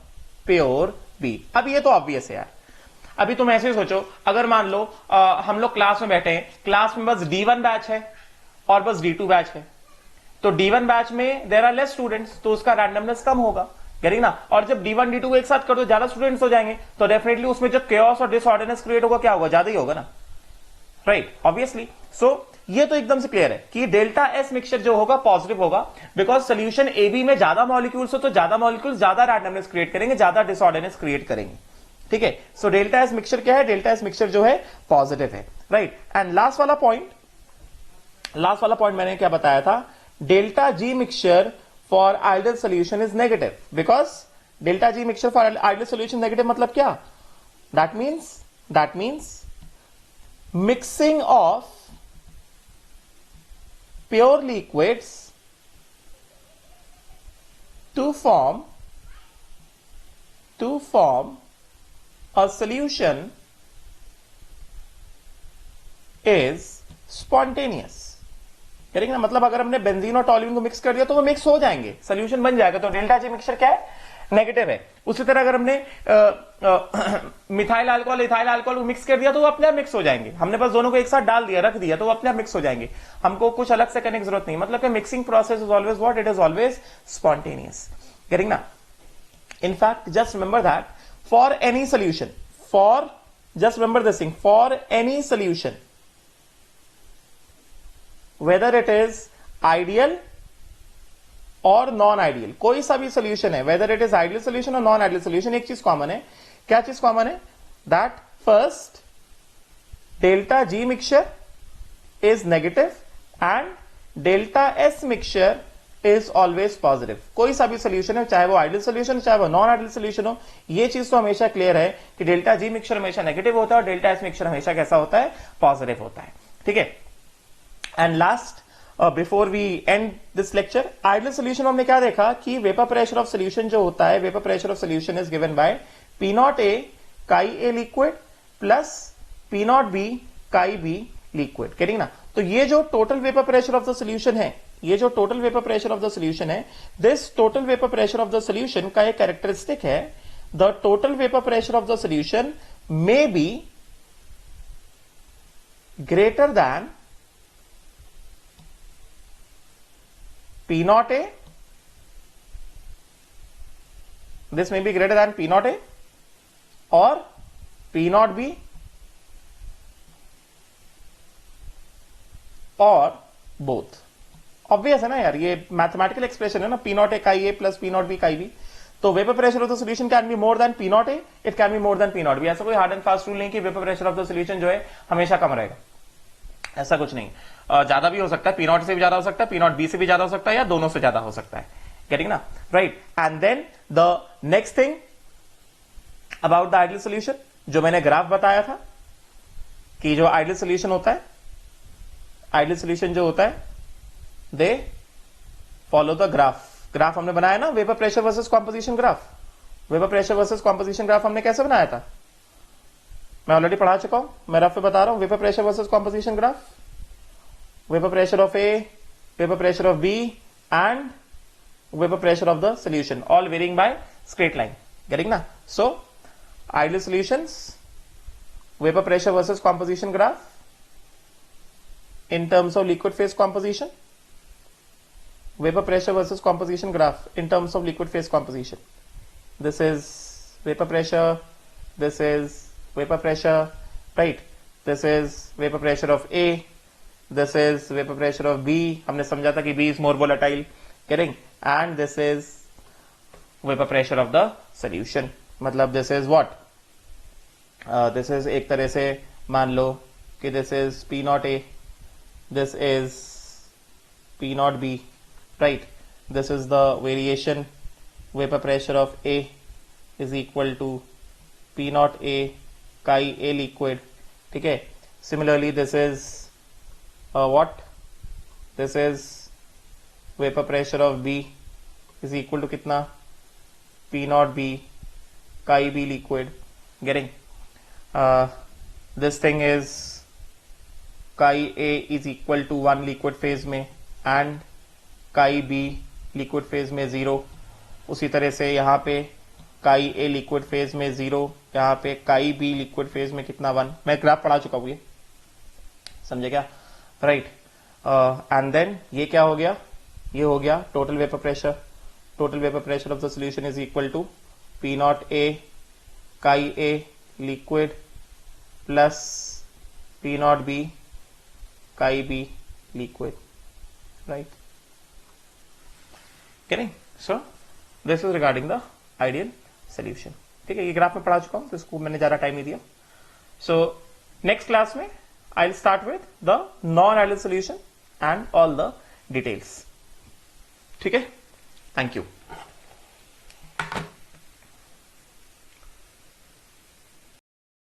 pure B। अब ये तो ऑब्वियस है यार। अभी तुम ऐसे सोचो, अगर मान लो हम लोग क्लास में बैठे हैं, क्लास में बस D1 बैच है और बस D2 बैच है, तो D1 बैच में देयर आर लेस स्टूडेंट्स, तो उसका रैंडमनेस कम होगा, करेंगे ना? और जब D1 D2 एक साथ कर दो, ज्यादा स्टूडेंट्स हो जाएंगे, तो डेफिनेटली उसमें जब केओस और डिसऑर्डरनेस क्रिएट होगा, क्या होगा? ज्यादा ही होगा ना, राइट? ऑब्वियसली। सो ये तो एकदम से क्लियर है कि डेल्टा एस मिक्सचर जो होगा पॉजिटिव होगा, बिकॉज सोल्यूशन ए बी में ज्यादा मॉलिक्यूल्स हो तो ज्यादा मॉलिक्यूल्स ज्यादा रैंडमनेस क्रिएट करेंगे, ज्यादा डिसऑर्डरनेस क्रिएट करेंगे। ठीक है। सो डेल्टा एस मिक्सचर क्या है? डेल्टा एस मिक्सचर जो है पॉजिटिव है, राइट? एंड लास्ट वाला पॉइंट मैंने क्या बताया था? Delta G mixture for ideal solution is negative, because delta G mixture for ideal solution negative मतलब क्या? that means mixing of pure liquids to form a solution is spontaneous. करेंगे ना, मतलब अगर हमने बेंजीन और टॉल्यूइन को मिक्स कर दिया तो वो मिक्स हो जाएंगे, सोल्यूशन बन जाएगा, तो डेल्टा जी मिक्सचर क्या है, नेगेटिव है. उसी तरह अगर हमने मिथाइल अल्कोहल इथाइल अल्कोहल को मिक्स कर दिया तो वो अपने आप मिक्स हो जाएंगे. हमने बस दोनों को एक साथ डाल दिया, रख दिया, तो वो अपने आप मिक्स हो जाएंगे. हमको कुछ अलग से करने की जरूरत नहीं. मतलब कि mixing process is always what, it is always spontaneous. करेंगे ना. In fact, just remember that for any solution, just remember this thing, for any solution, whether it is ideal or non-ideal, कोई सा भी solution है, whether it is ideal solution or non-ideal solution, एक चीज कॉमन है. क्या चीज कॉमन है? That first delta G mixture is negative and delta S mixture is always positive. कोई सा भी सोल्यूशन है, चाहे वो आइडियल सोल्यूशन हो चाहे वो नॉन आइडियल सोल्यूशन हो, ये चीज तो हमेशा क्लियर है कि डेल्टा जी मिक्सचर हमेशा नेगेटिव होता है और डेल्टा एस मिक्सचर हमेशा कैसा होता है, पॉजिटिव होता है. ठीक है. And last before we end this lecture, ideal solution हमने क्या देखा कि वेपर प्रेशर ऑफ सोल्यूशन जो होता है, vapour pressure of solution is given by P naught A chi A liquid plus P naught B chi B liquid. करेंगे ना. तो ये जो total vapour pressure of the solution है, ये जो total vapour pressure of the solution है, this total vapour pressure of the solution का एक कैरेक्टरिस्टिक है, the total vapour pressure of the solution may be greater than P naught A, this may be greater than P naught A or P naught B or both. Obvious है ना यार, ये मैथमेटिकल एक्सप्रेशन है ना, P naught A काई A plus P naught B काई B. तो vapour pressure of the solution can be more then P naught A, it can be more then P naught B. ऐसा कोई हार्ड एंड फास्ट रूल नहीं कि vapour pressure of the solution जो है हमेशा कम रहेगा, ऐसा कुछ नहीं. ज्यादा भी हो सकता है, P naught से भी ज्यादा हो सकता है, P naught B से भी ज्यादा हो सकता है, या दोनों से ज्यादा हो सकता है. गेटिंग ना, right. And then the next thing about the ideal solution, जो मैंने ग्राफ बताया था कि जो आइडियल सोल्यूशन होता है, आइडियल सोल्यूशन जो होता है, दे फॉलो द ग्राफ हमने बनाया ना, vapour pressure versus composition graph. Vapour pressure versus composition graph हमने कैसे बनाया था, मैं ऑलरेडी पढ़ा चुका हूं, मैं रफ पे बता रहा हूं. Vapour pressure versus composition graph, vapour pressure of A, vapour pressure of B and vapour pressure of the solution, all varying by straight line. Getting ना. So ideal solutions, vapour pressure versus composition graph in terms of liquid phase composition, vapor pressure versus composition graph in terms of liquid phase composition. This is vapor pressure, this is vapor pressure, right? This is vapor pressure of A, this is vapor pressure of B. हमने समझा था कि B is more volatile, getting, and this is vapor pressure of the solution. मतलब this is what? This is एक तरह से मान लो कि this is P naught A, this is P naught B, right? This is the variation, vapor pressure of A is equal to P naught A chi A liquid. ठीक है. Similarly, this is what? This is vapor pressure of B is equal to कितना? P naught B chi B liquid. Getting? This thing is chi A is equal to 1 liquid phase में and chi B liquid phase में 0. उसी तरह से यहाँ पे chi A liquid phase में 0, यहाँ पे chi B liquid phase में कितना 1. मैं ग्राफ पढ़ा चुका हूँ, ये समझे क्या, राइट. एंड देन ये क्या हो गया, ये हो गया total vapour pressure. Total vapour pressure of the solution is equal to P naught A chi A liquid plus P naught B chi B liquid, right? Getting? So this is regarding the ideal solution. ठीक है, ये ग्राफ में पढ़ा चुका हूं तो इसको मैंने ज्यादा टाइम नहीं दिया. So next class में I'll start with the non-ideal solution and all the details. ठीक है, thank you.